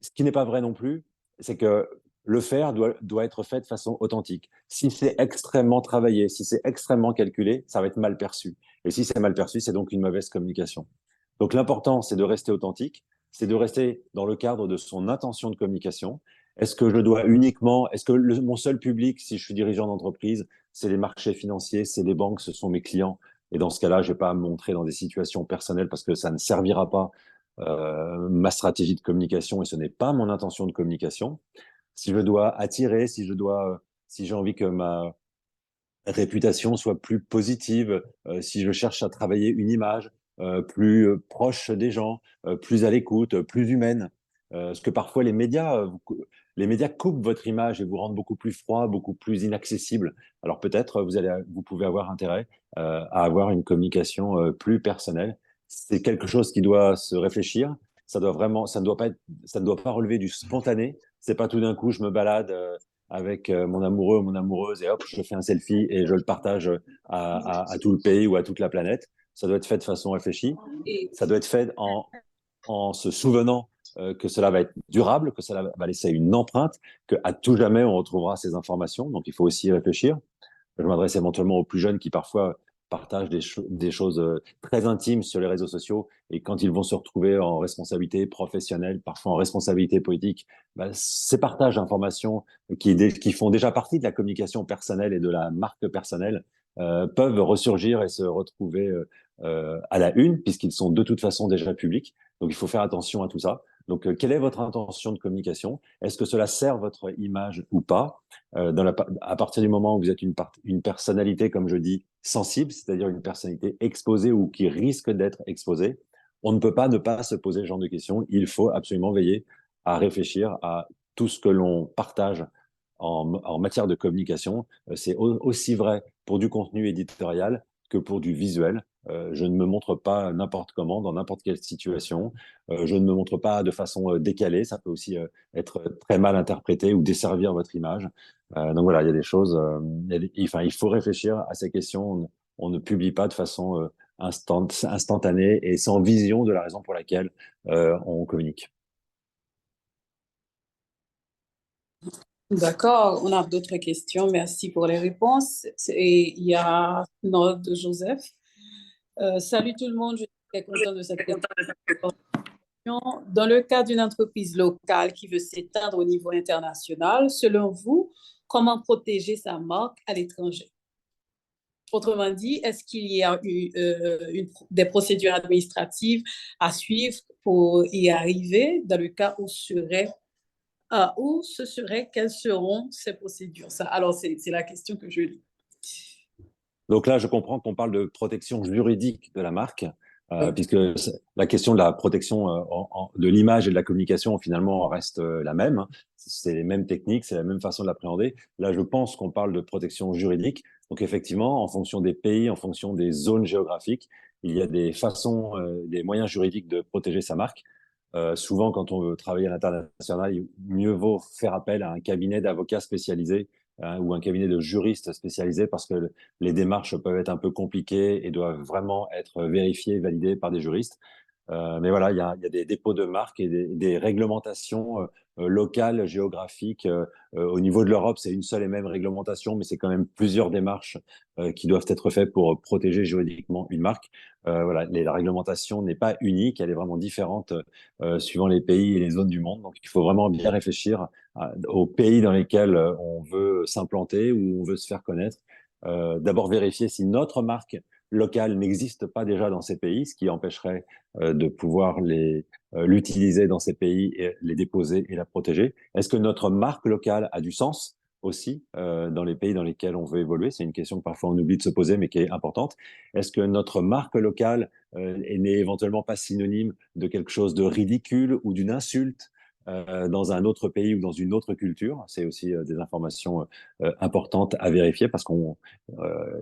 Ce qui n'est pas vrai non plus, c'est que le faire doit être fait de façon authentique. Si c'est extrêmement travaillé, si c'est extrêmement calculé, ça va être mal perçu. Et si c'est mal perçu, c'est donc une mauvaise communication. Donc l'important, c'est de rester authentique, c'est de rester dans le cadre de son intention de communication. Est-ce que je dois uniquement, est-ce que mon seul public, si je suis dirigeant d'entreprise, c'est les marchés financiers, c'est les banques, ce sont mes clients. Et dans ce cas-là, je ne vais pas me montrer dans des situations personnelles parce que ça ne servira pas ma stratégie de communication et ce n'est pas mon intention de communication. Si je dois attirer, si j'ai envie que ma réputation soit plus positive, si je cherche à travailler une image plus proche des gens, plus à l'écoute, plus humaine. Parce que parfois les médias coupent votre image et vous rendent beaucoup plus froid, beaucoup plus inaccessible. Alors peut-être vous pouvez avoir intérêt à avoir une communication plus personnelle. C'est quelque chose qui doit se réfléchir. Ça ne doit pas relever du spontané. C'est pas tout d'un coup je me balade avec mon amoureux ou mon amoureuse et hop, je fais un selfie et je le partage à tout le pays ou à toute la planète. Ça doit être fait de façon réfléchie. Ça doit être fait en se souvenant que cela va être durable, que cela va laisser une empreinte, qu'à tout jamais on retrouvera ces informations. Donc il faut aussi y réfléchir. Je m'adresse éventuellement aux plus jeunes qui parfois partagent des choses très intimes sur les réseaux sociaux et quand ils vont se retrouver en responsabilité professionnelle, parfois en responsabilité politique, bah, ces partages d'informations qui font déjà partie de la communication personnelle et de la marque personnelle peuvent ressurgir et se retrouver à la une puisqu'ils sont de toute façon déjà publics. Donc il faut faire attention à tout ça. Donc quelle est votre intention de communication? Est-ce que cela sert votre image ou pas? À partir du moment où vous êtes une personnalité, comme je dis, sensible, c'est-à-dire une personnalité exposée ou qui risque d'être exposée, on ne peut pas ne pas se poser ce genre de questions. Il faut absolument veiller à réfléchir à tout ce que l'on partage en matière de communication. C'est aussi vrai pour du contenu éditorial que pour du visuel. Je ne me montre pas n'importe comment, dans n'importe quelle situation. Je ne me montre pas de façon décalée. Ça peut aussi être très mal interprété ou desservir votre image. Donc voilà, il y a des choses. Enfin, il faut réfléchir à ces questions. On ne publie pas de façon instantanée et sans vision de la raison pour laquelle on communique. D'accord, on a d'autres questions. Merci pour les réponses. Et il y a une autre de Joseph. Salut tout le monde, je suis très content de cette présentation. Dans le cas d'une entreprise locale qui veut s'étendre au niveau international, selon vous, comment protéger sa marque à l'étranger? Autrement dit, est-ce qu'il y a des procédures administratives à suivre pour y arriver dans le cas où ce serait, quelles seront ces procédures? Ça, alors, c'est la question que je lis. Donc là, je comprends qu'on parle de protection juridique de la marque, puisque la question de la protection de l'image et de la communication, finalement, reste la même. C'est les mêmes techniques, c'est la même façon de l'appréhender. Là, je pense qu'on parle de protection juridique. Donc effectivement, en fonction des pays, en fonction des zones géographiques, il y a des façons, des moyens juridiques de protéger sa marque. Souvent, quand on veut travailler à l'international, mieux vaut faire appel à un cabinet d'avocats spécialisés ou un cabinet de juristes spécialisés parce que les démarches peuvent être un peu compliquées et doivent vraiment être vérifiées et validées par des juristes. Mais voilà, il y a des dépôts de marques et des réglementations locales, géographiques. Au niveau de l'Europe, c'est une seule et même réglementation, mais c'est quand même plusieurs démarches qui doivent être faites pour protéger juridiquement une marque. Voilà, la réglementation n'est pas unique, elle est vraiment différente suivant les pays et les zones du monde. Donc, il faut vraiment bien réfléchir aux pays dans lesquels on veut s'implanter ou on veut se faire connaître. D'abord, vérifier si notre marque locale n'existe pas déjà dans ces pays, ce qui empêcherait de pouvoir l'utiliser dans ces pays, et les déposer et la protéger. Est-ce que notre marque locale a du sens aussi dans les pays dans lesquels on veut évoluer? C'est une question que parfois on oublie de se poser, mais qui est importante. Est-ce que notre marque locale n'est éventuellement pas synonyme de quelque chose de ridicule ou d'une insulte? dans un autre pays ou dans une autre culture. C'est aussi des informations importantes à vérifier parce il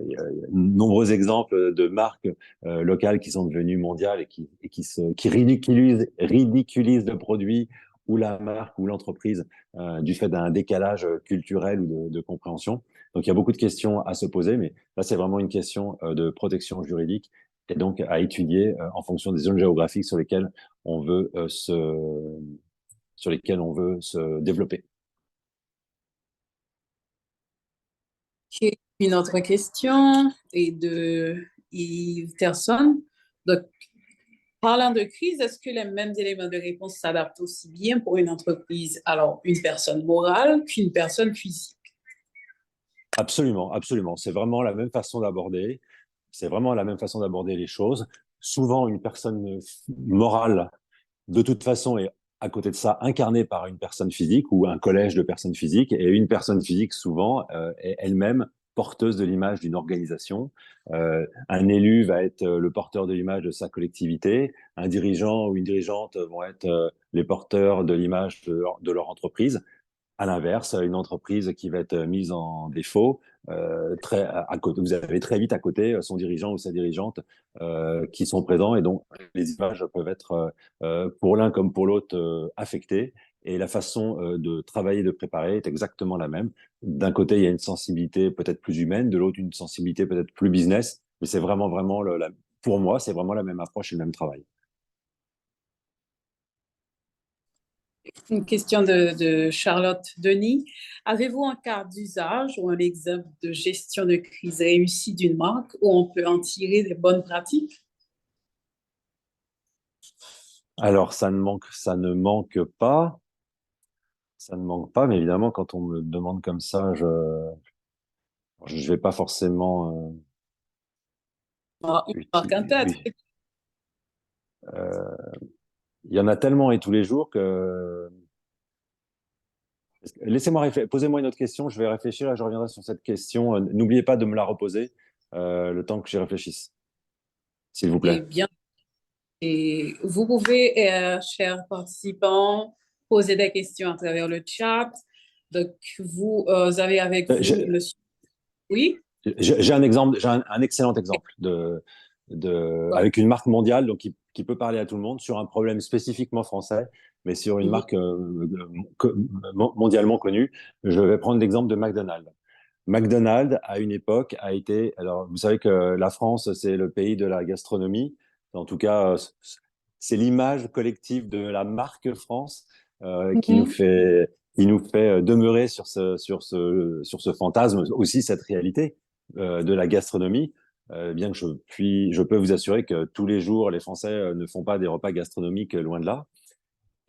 y a de nombreux exemples de marques locales qui sont devenues mondiales qui ridiculisent le produit ou la marque ou l'entreprise du fait d'un décalage culturel ou de compréhension. Donc il y a beaucoup de questions à se poser, mais là c'est vraiment une question de protection juridique et donc à étudier en fonction des zones géographiques on veut euh, se, sur lesquelles on veut se développer. Ok. Une autre question est de Yves Terson. Donc, parlant de crise, est-ce que les mêmes éléments de réponse s'adaptent aussi bien pour une entreprise, alors une personne morale qu'une personne physique? Absolument, absolument. C'est vraiment la même façon d'aborder. C'est vraiment la même façon d'aborder les choses. Souvent, une personne morale, de toute façon, est à côté de ça incarnée par une personne physique ou un collège de personnes physiques. Et une personne physique, souvent, est elle-même porteuse de l'image d'une organisation. Un élu va être le porteur de l'image de sa collectivité. Un dirigeant ou une dirigeante vont être les porteurs de l'image de leur entreprise. À l'inverse, une entreprise qui va être mise en défaut, à côté, vous avez très vite à côté son dirigeant ou sa dirigeante qui sont présents et donc les images peuvent être pour l'un comme pour l'autre affectées. Et la façon de travailler, de préparer est exactement la même. D'un côté, il y a une sensibilité peut-être plus humaine, de l'autre, une sensibilité peut-être plus business. Mais c'est vraiment pour moi, c'est vraiment la même approche et le même travail. Une question de Charlotte Denis. Avez-vous un cas d'usage ou un exemple de gestion de crise réussie d'une marque où on peut en tirer des bonnes pratiques? Alors, ça ne manque pas. Ça ne manque pas, mais évidemment, quand on me demande comme ça, je vais pas forcément. Ah, une marque en tête. Oui. Euh, il y en a tellement et tous les jours que. Laissez-moi réfléchir. Posez-moi une autre question. Je vais réfléchir et je reviendrai sur cette question. N'oubliez pas de me la reposer le temps que j'y réfléchisse, s'il vous Eh plaît. bien, et vous pouvez, chers participants, poser des questions à travers le chat. Donc, vous avez avec vous, J'ai monsieur. Oui? j'ai un exemple, un excellent exemple Bon. avec une marque mondiale donc qui peut parler à tout le monde sur un problème spécifiquement français, mais sur une Mhm. marque mondialement connue. Je vais prendre l'exemple de McDonald's. McDonald's, à une époque, a été. Alors, vous savez que la France, c'est le pays de la gastronomie. En tout cas, c'est l'image collective de la marque France Mhm. qui nous fait demeurer sur ce fantasme, aussi cette réalité de la gastronomie. Bien que je peux vous assurer que tous les jours, les Français ne font pas des repas gastronomiques loin de là.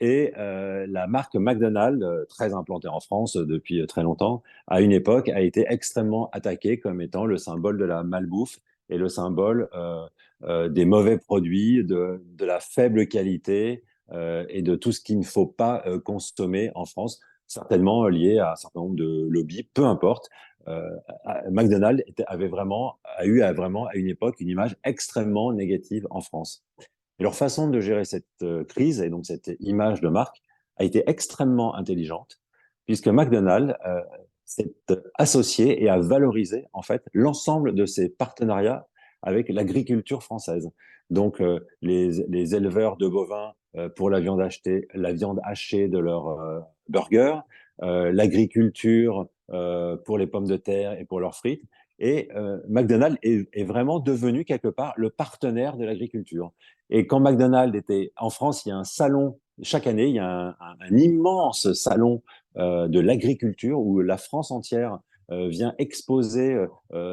Et la marque McDonald's, très implantée en France depuis très longtemps, à une époque, a été extrêmement attaquée comme étant le symbole de la malbouffe et le symbole des mauvais produits, de la faible qualité et de tout ce qu'il ne faut pas consommer en France, certainement lié à un certain nombre de lobbies, peu importe. Euh, McDonald's a vraiment à une époque une image extrêmement négative en France. Et leur façon de gérer cette crise et donc cette image de marque a été extrêmement intelligente, puisque McDonald's s'est associé et a valorisé en fait l'ensemble de ses partenariats avec l'agriculture française. Donc les éleveurs de bovins pour la viande hachée de leurs burgers, l'agriculture pour les pommes de terre et pour leurs frites. Et McDonald's est vraiment devenu quelque part le partenaire de l'agriculture. Et quand McDonald's était en France, il y a un salon, chaque année, il y a un immense salon de l'agriculture où la France entière vient exposer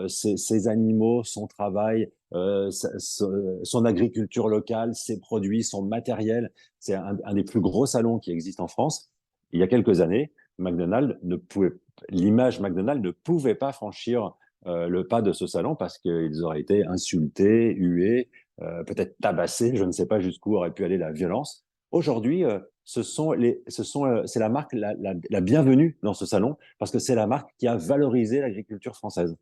ses animaux, son travail, son agriculture locale, ses produits, son matériel. C'est un des plus gros salons qui existe en France. Il y a quelques années, l'image McDonald's ne pouvait pas franchir le pas de ce salon parce qu'ils auraient été insultés, hués, peut-être tabassé, je ne sais pas jusqu'où aurait pu aller la violence. Aujourd'hui, c'est la marque la bienvenue dans ce salon parce que c'est la marque qui a valorisé l'agriculture française.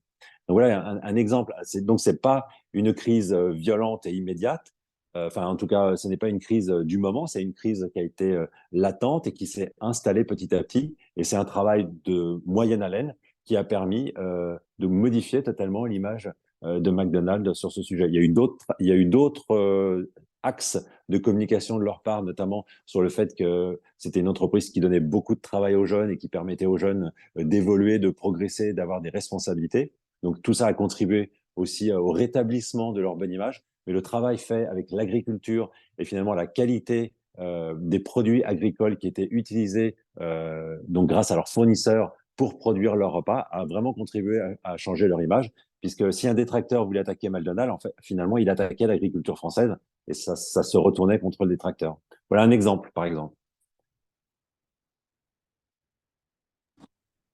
Donc voilà un exemple. Donc c'est pas une crise violente et immédiate, Enfin, en tout cas, ce n'est pas une crise du moment, c'est une crise qui a été latente et qui s'est installée petit à petit. Et c'est un travail de moyenne haleine qui a permis de modifier totalement l'image de McDonald's sur ce sujet. Il y a eu d'autres axes de communication de leur part, notamment sur le fait que c'était une entreprise qui donnait beaucoup de travail aux jeunes et qui permettait aux jeunes d'évoluer, de progresser, d'avoir des responsabilités. Donc tout ça a contribué aussi au rétablissement de leur bonne image, mais le travail fait avec l'agriculture et finalement la qualité des produits agricoles qui étaient utilisés donc grâce à leurs fournisseurs pour produire leurs repas a vraiment contribué à changer leur image, puisque si un détracteur voulait attaquer McDonald's, en fait, finalement, il attaquait l'agriculture française et ça se retournait contre le détracteur. Voilà un exemple, par exemple.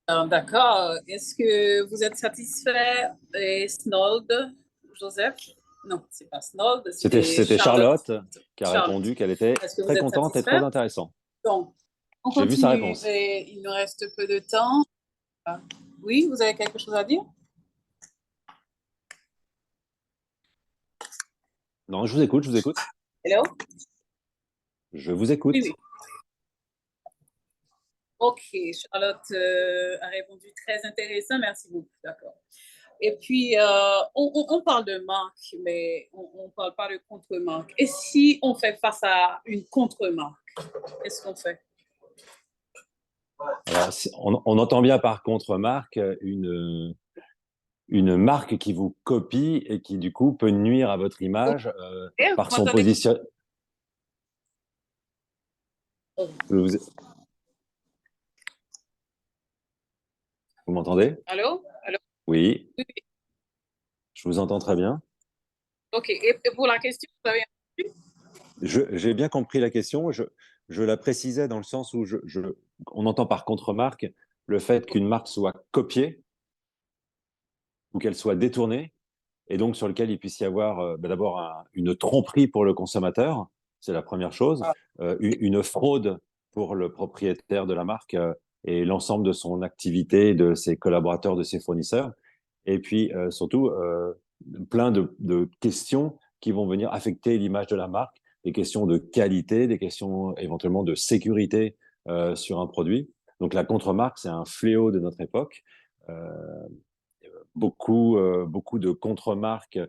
D'accord. Est-ce que vous êtes satisfait et Snold, Joseph? Non, c'est pas Snold, c'est C'était Charlotte. Charlotte qui a Charlotte. répondu qu'elle était Est-ce que vous très êtes contente et satisfait? très intéressante. Donc, on J'ai vu sa continue. réponse. Et il nous reste peu de temps. Oui, vous avez quelque chose à dire? Non, je vous écoute, je vous écoute. Hello? Je vous Oui, écoute. oui. Ok, Charlotte a répondu très intéressant, merci beaucoup, d'accord. Et puis, on parle de marque, mais on ne parle pas de contre-marque. Et si on fait face à une contre-marque, qu'est-ce qu'on fait? Alors, on entend bien par contre-marque une marque qui vous copie et qui, du coup, peut nuire à votre image Eh, vous par son m'entendez? position. Vous, vous m'entendez? Allô? Allô? Oui, Oui, je vous entends très bien. ok. Et pour la question, vous avez J'ai bien compris la question. Je la précisais dans le sens où on entend par contre-marque le fait qu'une marque soit copiée ou qu'elle soit détournée, et donc sur lequel il puisse y avoir d'abord une tromperie pour le consommateur, c'est la première chose, une fraude pour le propriétaire de la marque et l'ensemble de son activité, de ses collaborateurs, de ses fournisseurs, et puis surtout plein de questions qui vont venir affecter l'image de la marque, des questions de qualité, des questions éventuellement de sécurité sur un produit. Donc la contre-marque, c'est un fléau de notre époque. Euh, beaucoup de contre-marques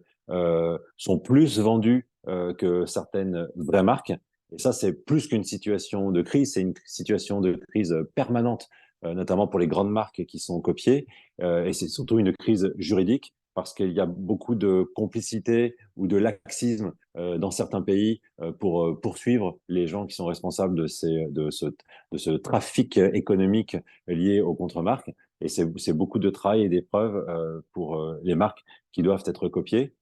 sont plus vendues que certaines vraies marques. Et ça, c'est plus qu'une situation de crise, c'est une situation de crise permanente, notamment pour les grandes marques qui sont copiées. Et c'est surtout une crise juridique parce qu'il y a beaucoup de complicité ou de laxisme dans certains pays pour poursuivre les gens qui sont responsables de ce trafic économique lié aux contre-marques. Et c'est beaucoup de travail et d'épreuves pour les marques qui doivent être copiées.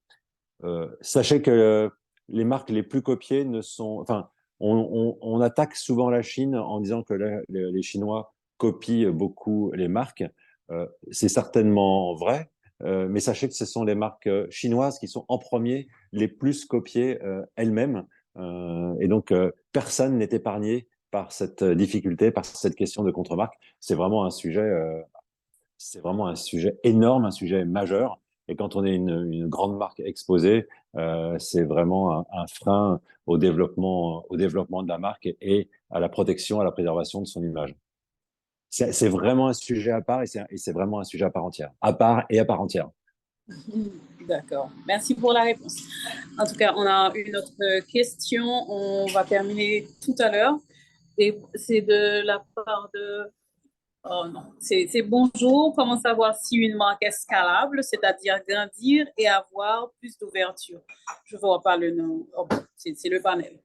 Sachez que les marques les plus copiées ne sont... Enfin, on attaque souvent la Chine en disant que les Chinois copient beaucoup les marques. C'est certainement vrai, mais sachez que ce sont les marques chinoises qui sont en premier les plus copiées elles-mêmes. Et donc, personne n'est épargné par cette difficulté, par cette question de contre-marque. C'est vraiment un sujet énorme, un sujet majeur. Et quand on est une grande marque exposée, c'est vraiment un frein au développement de la marque et à la protection, à la préservation de son image. C'est vraiment un sujet à part et c'est vraiment un sujet à part entière. À part et à part entière. D'accord. Merci pour la réponse. En tout cas, on a une autre question. On va terminer tout à l'heure. Et c'est de la part de... Oh non, c'est bonjour. Comment savoir si une marque est scalable, c'est-à-dire grandir et avoir plus d'ouverture? Je ne vois pas le nom. Oh, bon, c'est le panel.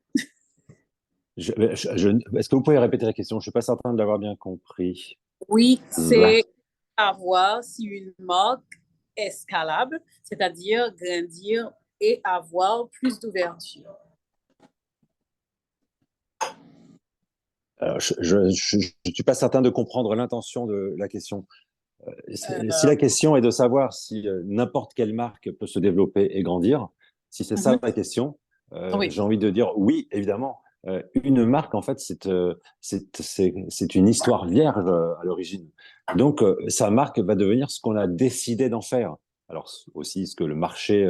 Est-ce que vous pouvez répéter la question? Je ne suis pas certain de l'avoir bien compris. Oui, Là. c'est savoir si une marque est scalable, c'est-à-dire grandir et avoir plus d'ouverture. Alors, je ne suis pas certain de comprendre l'intention de la question. Si Euh, la question est de savoir si n'importe quelle marque peut se développer et grandir, si c'est ça mhm. la question, Oui, j'ai envie de dire oui, évidemment. Une marque, en fait, c'est une histoire vierge à l'origine. Donc, sa marque va devenir ce qu'on a décidé d'en faire. Alors, aussi ce que le marché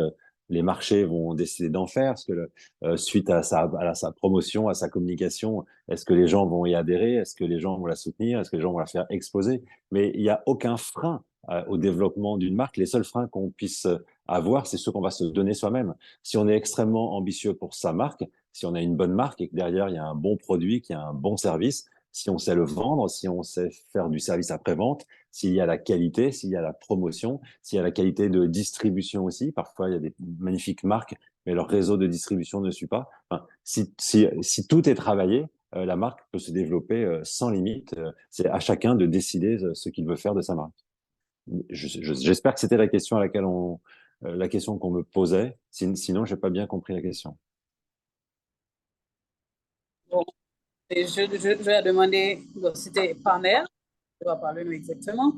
les marchés vont décider d'en faire? Est-ce que suite à sa promotion, à sa communication, est-ce que les gens vont y adhérer? Est-ce que les gens vont la soutenir? Est-ce que les gens vont la faire exploser? Mais il n'y a aucun frein au développement d'une marque. Les seuls freins qu'on puisse avoir, c'est ceux qu'on va se donner soi-même. Si on est extrêmement ambitieux pour sa marque, si on a une bonne marque et que derrière, il y a un bon produit, qu'il y a un bon service, si on sait le vendre, si on sait faire du service après-vente, s'il y a la qualité, s'il y a la promotion, s'il y a la qualité de distribution aussi. Parfois, il y a des magnifiques marques, mais leur réseau de distribution ne suit pas. Enfin, si tout est travaillé, la marque peut se développer sans limite. C'est à chacun de décider ce qu'il veut faire de sa marque. J'espère que c'était la question à la question qu'on me posait. Sinon, j'ai pas bien compris la question. Bon, et je vais demander, bon, c'était panel, je ne vais pas le nom exactement.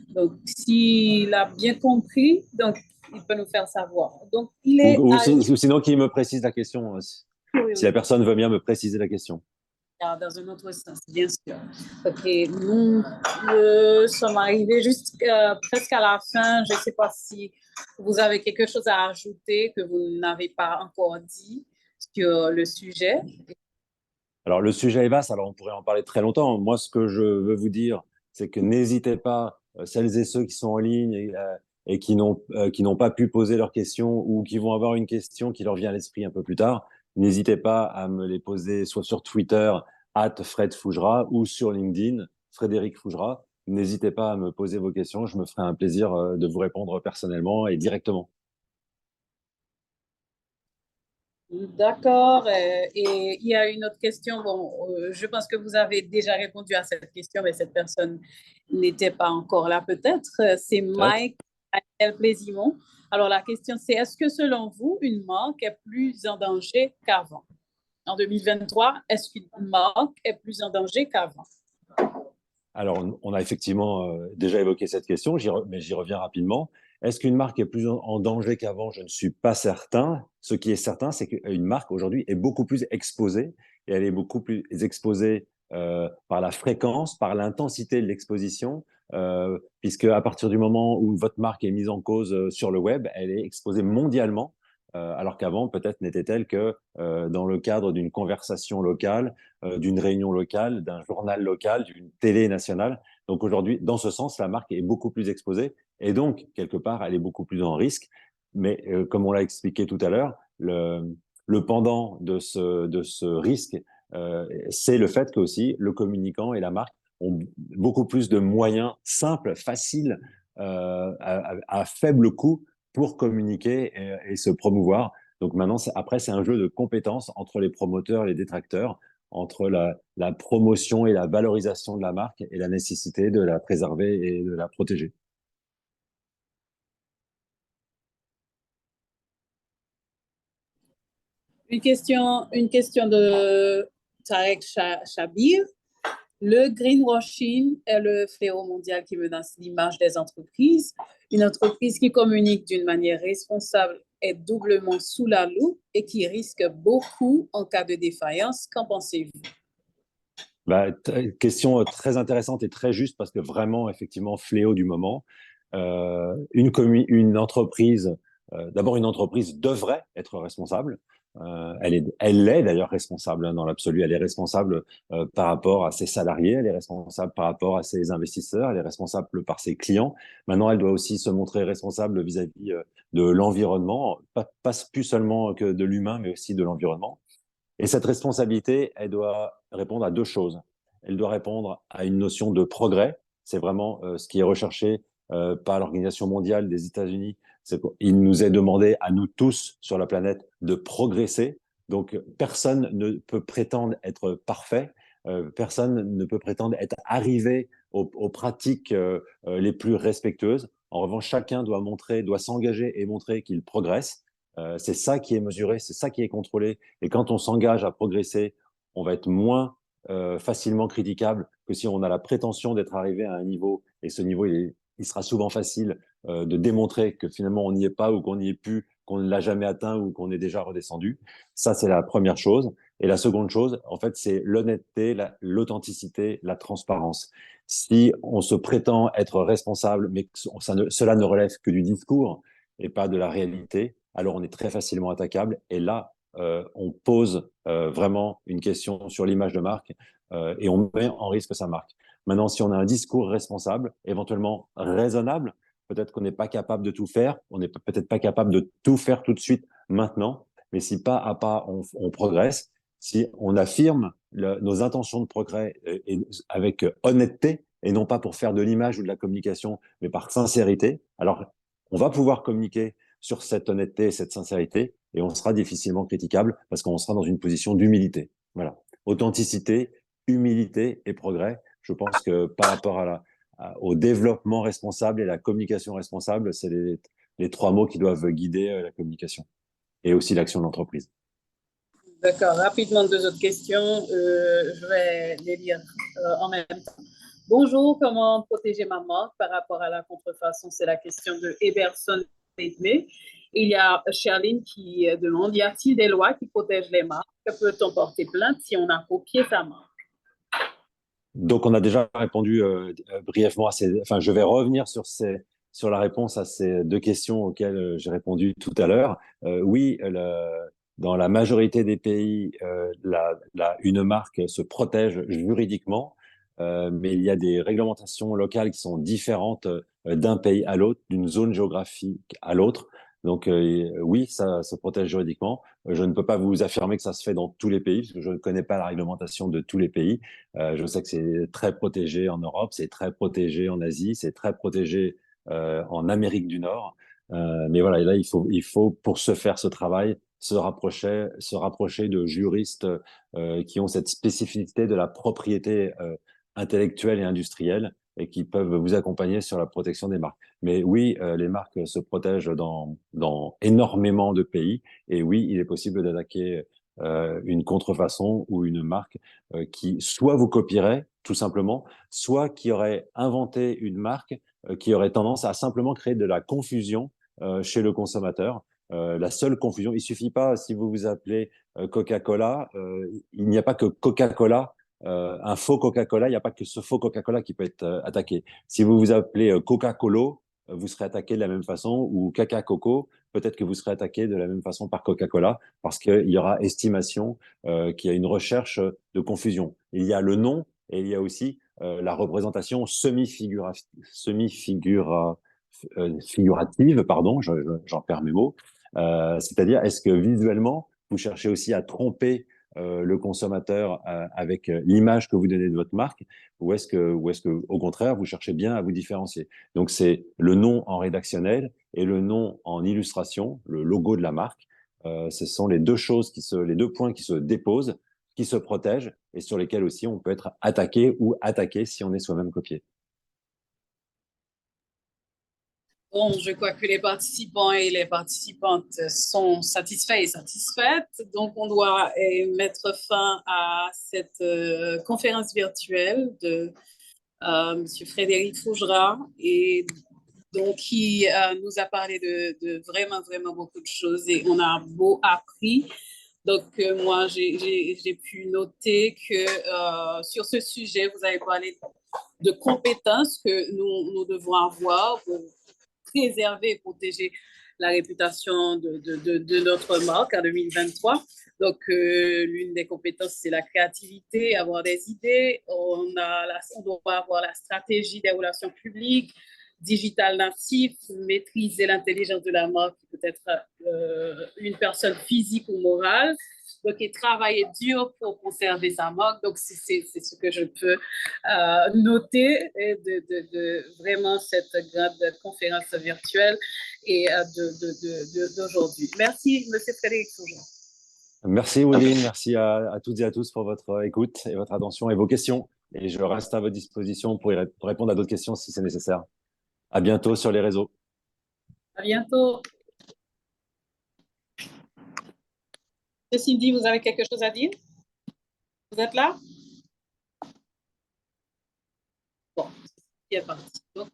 Donc, s'il a bien compris, donc, il peut nous faire savoir. Donc, il Ou, est ou à si- ou sinon, qu'il me précise la question, oui, si la oui, personne veut bien me préciser la question. dans un autre sens, bien sûr. Ok, nous sommes arrivés presque à la fin. Je ne sais pas si vous avez quelque chose à ajouter que vous n'avez pas encore dit sur le sujet. Alors, le sujet est vaste, alors on pourrait en parler très longtemps. Moi, ce que je veux vous dire, c'est que n'hésitez pas, celles et ceux qui sont en ligne et qui n'ont pas pu poser leurs questions ou qui vont avoir une question qui leur vient à l'esprit un peu plus tard, n'hésitez pas à me les poser soit sur Twitter, @FredFougera, ou sur LinkedIn, Frédéric Fougera. N'hésitez pas à me poser vos questions, je me ferai un plaisir de vous répondre personnellement et directement. D'accord. Et il y a une autre question. Bon, je pense que vous avez déjà répondu à cette question, mais cette personne n'était pas encore là peut-être. C'est Peut-être? Mike Daniel Plaisimont. Alors la question c'est, est-ce que selon vous, une marque est plus en danger qu'avant? En 2023, est-ce qu'une marque est plus en danger qu'avant? Alors, on a effectivement déjà évoqué cette question, mais j'y reviens rapidement. Est-ce qu'une marque est plus en danger qu'avant? Je ne suis pas certain. Ce qui est certain, c'est qu'une marque aujourd'hui est beaucoup plus exposée et elle est beaucoup plus exposée par la fréquence, par l'intensité de l'exposition, puisque à partir du moment où votre marque est mise en cause sur le web, elle est exposée mondialement, alors qu'avant, peut-être n'était-elle que dans le cadre d'une conversation locale, d'une réunion locale, d'un journal local, d'une télé nationale. Donc aujourd'hui, dans ce sens, la marque est beaucoup plus exposée et donc, quelque part, elle est beaucoup plus en risque. Mais comme on l'a expliqué tout à l'heure, le pendant de ce risque, c'est le fait que aussi le communicant et la marque ont beaucoup plus de moyens simples, faciles, à faible coût pour communiquer et se promouvoir. Donc maintenant, après, c'est un jeu de compétences entre les promoteurs et les détracteurs, entre la promotion et la valorisation de la marque et la nécessité de la préserver et de la protéger. Une question de Tarek Chabir. Le greenwashing est le fléau mondial qui menace l'image des entreprises. Une entreprise qui communique d'une manière responsable est doublement sous la loupe et qui risque beaucoup en cas de défaillance. Qu'en pensez-vous? Bah, question très intéressante et très juste parce que vraiment, effectivement, fléau du moment. Une entreprise, d'abord, une entreprise devrait être responsable. Elle l'est d'ailleurs responsable hein, dans l'absolu. Elle est responsable par rapport à ses salariés, elle est responsable par rapport à ses investisseurs, elle est responsable par ses clients. Maintenant, elle doit aussi se montrer responsable vis-à-vis de l'environnement, pas plus seulement que de l'humain, mais aussi de l'environnement. Et cette responsabilité, elle doit répondre à deux choses. Elle doit répondre à une notion de progrès. C'est vraiment ce qui est recherché par l'Organisation mondiale des États-Unis. Il nous est demandé à nous tous sur la planète de progresser. Donc, personne ne peut prétendre être parfait. Personne ne peut prétendre être arrivé aux pratiques les plus respectueuses. En revanche, chacun doit s'engager et montrer qu'il progresse. C'est ça qui est mesuré, c'est ça qui est contrôlé. Et quand on s'engage à progresser, on va être moins facilement critiquable que si on a la prétention d'être arrivé à un niveau. Et ce niveau, il sera souvent facile de démontrer que finalement on n'y est pas ou qu'on n'y est plus, qu'on ne l'a jamais atteint ou qu'on est déjà redescendu. Ça, c'est la première chose. Et la seconde chose, en fait, c'est l'honnêteté, l'authenticité, la transparence. Si on se prétend être responsable, mais que cela ne relève que du discours et pas de la réalité, alors on est très facilement attaquable. Et là, on pose vraiment une question sur l'image de marque et on met en risque sa marque. Maintenant, si on a un discours responsable, éventuellement raisonnable, peut-être qu'on n'est pas capable de tout faire, on n'est peut-être pas capable de tout faire tout de suite maintenant, mais si pas à pas on progresse, si on affirme nos intentions de progrès avec honnêteté, et non pas pour faire de l'image ou de la communication, mais par sincérité, alors on va pouvoir communiquer sur cette honnêteté et cette sincérité, et on sera difficilement critiquable parce qu'on sera dans une position d'humilité. Voilà. Authenticité, humilité et progrès. Je pense que par rapport au développement responsable et la communication responsable, c'est les trois mots qui doivent guider la communication et aussi l'action de l'entreprise. D'accord. Rapidement, deux autres questions. Je vais les lire en même temps. Bonjour, comment protéger ma marque par rapport à la contrefaçon? C'est la question de Eberson Edmé. Il y a Charline qui demande, y a-t-il des lois qui protègent les marques? Peut-on porter plainte si on a copié sa marque? Donc, on a déjà répondu brièvement à ces. Enfin, je vais revenir sur la réponse à ces deux questions auxquelles j'ai répondu tout à l'heure. Oui, dans la majorité des pays, une marque se protège juridiquement, mais il y a des réglementations locales qui sont différentes d'un pays à l'autre, d'une zone géographique à l'autre. Donc, oui, ça se protège juridiquement. Je ne peux pas vous affirmer que ça se fait dans tous les pays, parce que je ne connais pas la réglementation de tous les pays. Je sais que c'est très protégé en Europe, c'est très protégé en Asie, c'est très protégé en Amérique du Nord. Mais voilà, et là, il faut, pour se faire ce travail, se rapprocher de juristes qui ont cette spécificité de la propriété intellectuelle et industrielle et qui peuvent vous accompagner sur la protection des marques. Mais oui, les marques se protègent dans énormément de pays. Et oui, il est possible d'attaquer une contrefaçon ou une marque qui soit vous copierait tout simplement, soit qui aurait inventé une marque qui aurait tendance à simplement créer de la confusion chez le consommateur. La seule confusion, il suffit pas, si vous vous appelez Coca-Cola, il n'y a pas que Coca-Cola, un faux Coca-Cola, il n'y a pas que ce faux Coca-Cola qui peut être attaqué. Si vous vous appelez Coca-Cola, vous serez attaqué de la même façon, ou Caca-Coco, peut-être que vous serez attaqué de la même façon par Coca-Cola, parce qu'il y aura estimation qu'il y a une recherche de confusion. Il y a le nom et il y a aussi la représentation figurative, pardon, j'en perds mes mots. C'est-à-dire, est-ce que visuellement, vous cherchez aussi à tromper le consommateur avec l'image que vous donnez de votre marque, ou est-ce que, au contraire, vous cherchez bien à vous différencier? Donc, c'est le nom en rédactionnel et le nom en illustration, le logo de la marque. Ce sont les deux choses les deux points qui se déposent, qui se protègent et sur lesquels aussi on peut être attaqué ou attaqué si on est soi-même copié. Bon, je crois que les participants et les participantes sont satisfaits et satisfaites. Donc, on doit mettre fin à cette conférence virtuelle de M. Frédéric Fougera et donc qui nous a parlé de vraiment, vraiment beaucoup de choses et on a beau appris. Donc, moi, j'ai pu noter que sur ce sujet, vous avez parlé de compétences que nous devons avoir pour préserver et protéger la réputation de notre marque en 2023. Donc, l'une des compétences, c'est la créativité, avoir des idées. On doit avoir la stratégie des relations publiques, digital natif, maîtriser l'intelligence de la marque, peut-être une personne physique ou morale. Donc, et travailler dur pour conserver sa marque. Donc, c'est ce que je peux noter de vraiment cette grande conférence virtuelle et d'aujourd'hui. Merci, M. Frédéric Soujean. Merci, Woodine. Merci à toutes et à tous pour votre écoute et votre attention et vos questions. Et je reste à votre disposition pour répondre à d'autres questions si c'est nécessaire. À bientôt sur les réseaux. À bientôt. Cindy, vous avez quelque chose à dire? Vous êtes là? Bon, c'est parti. Donc,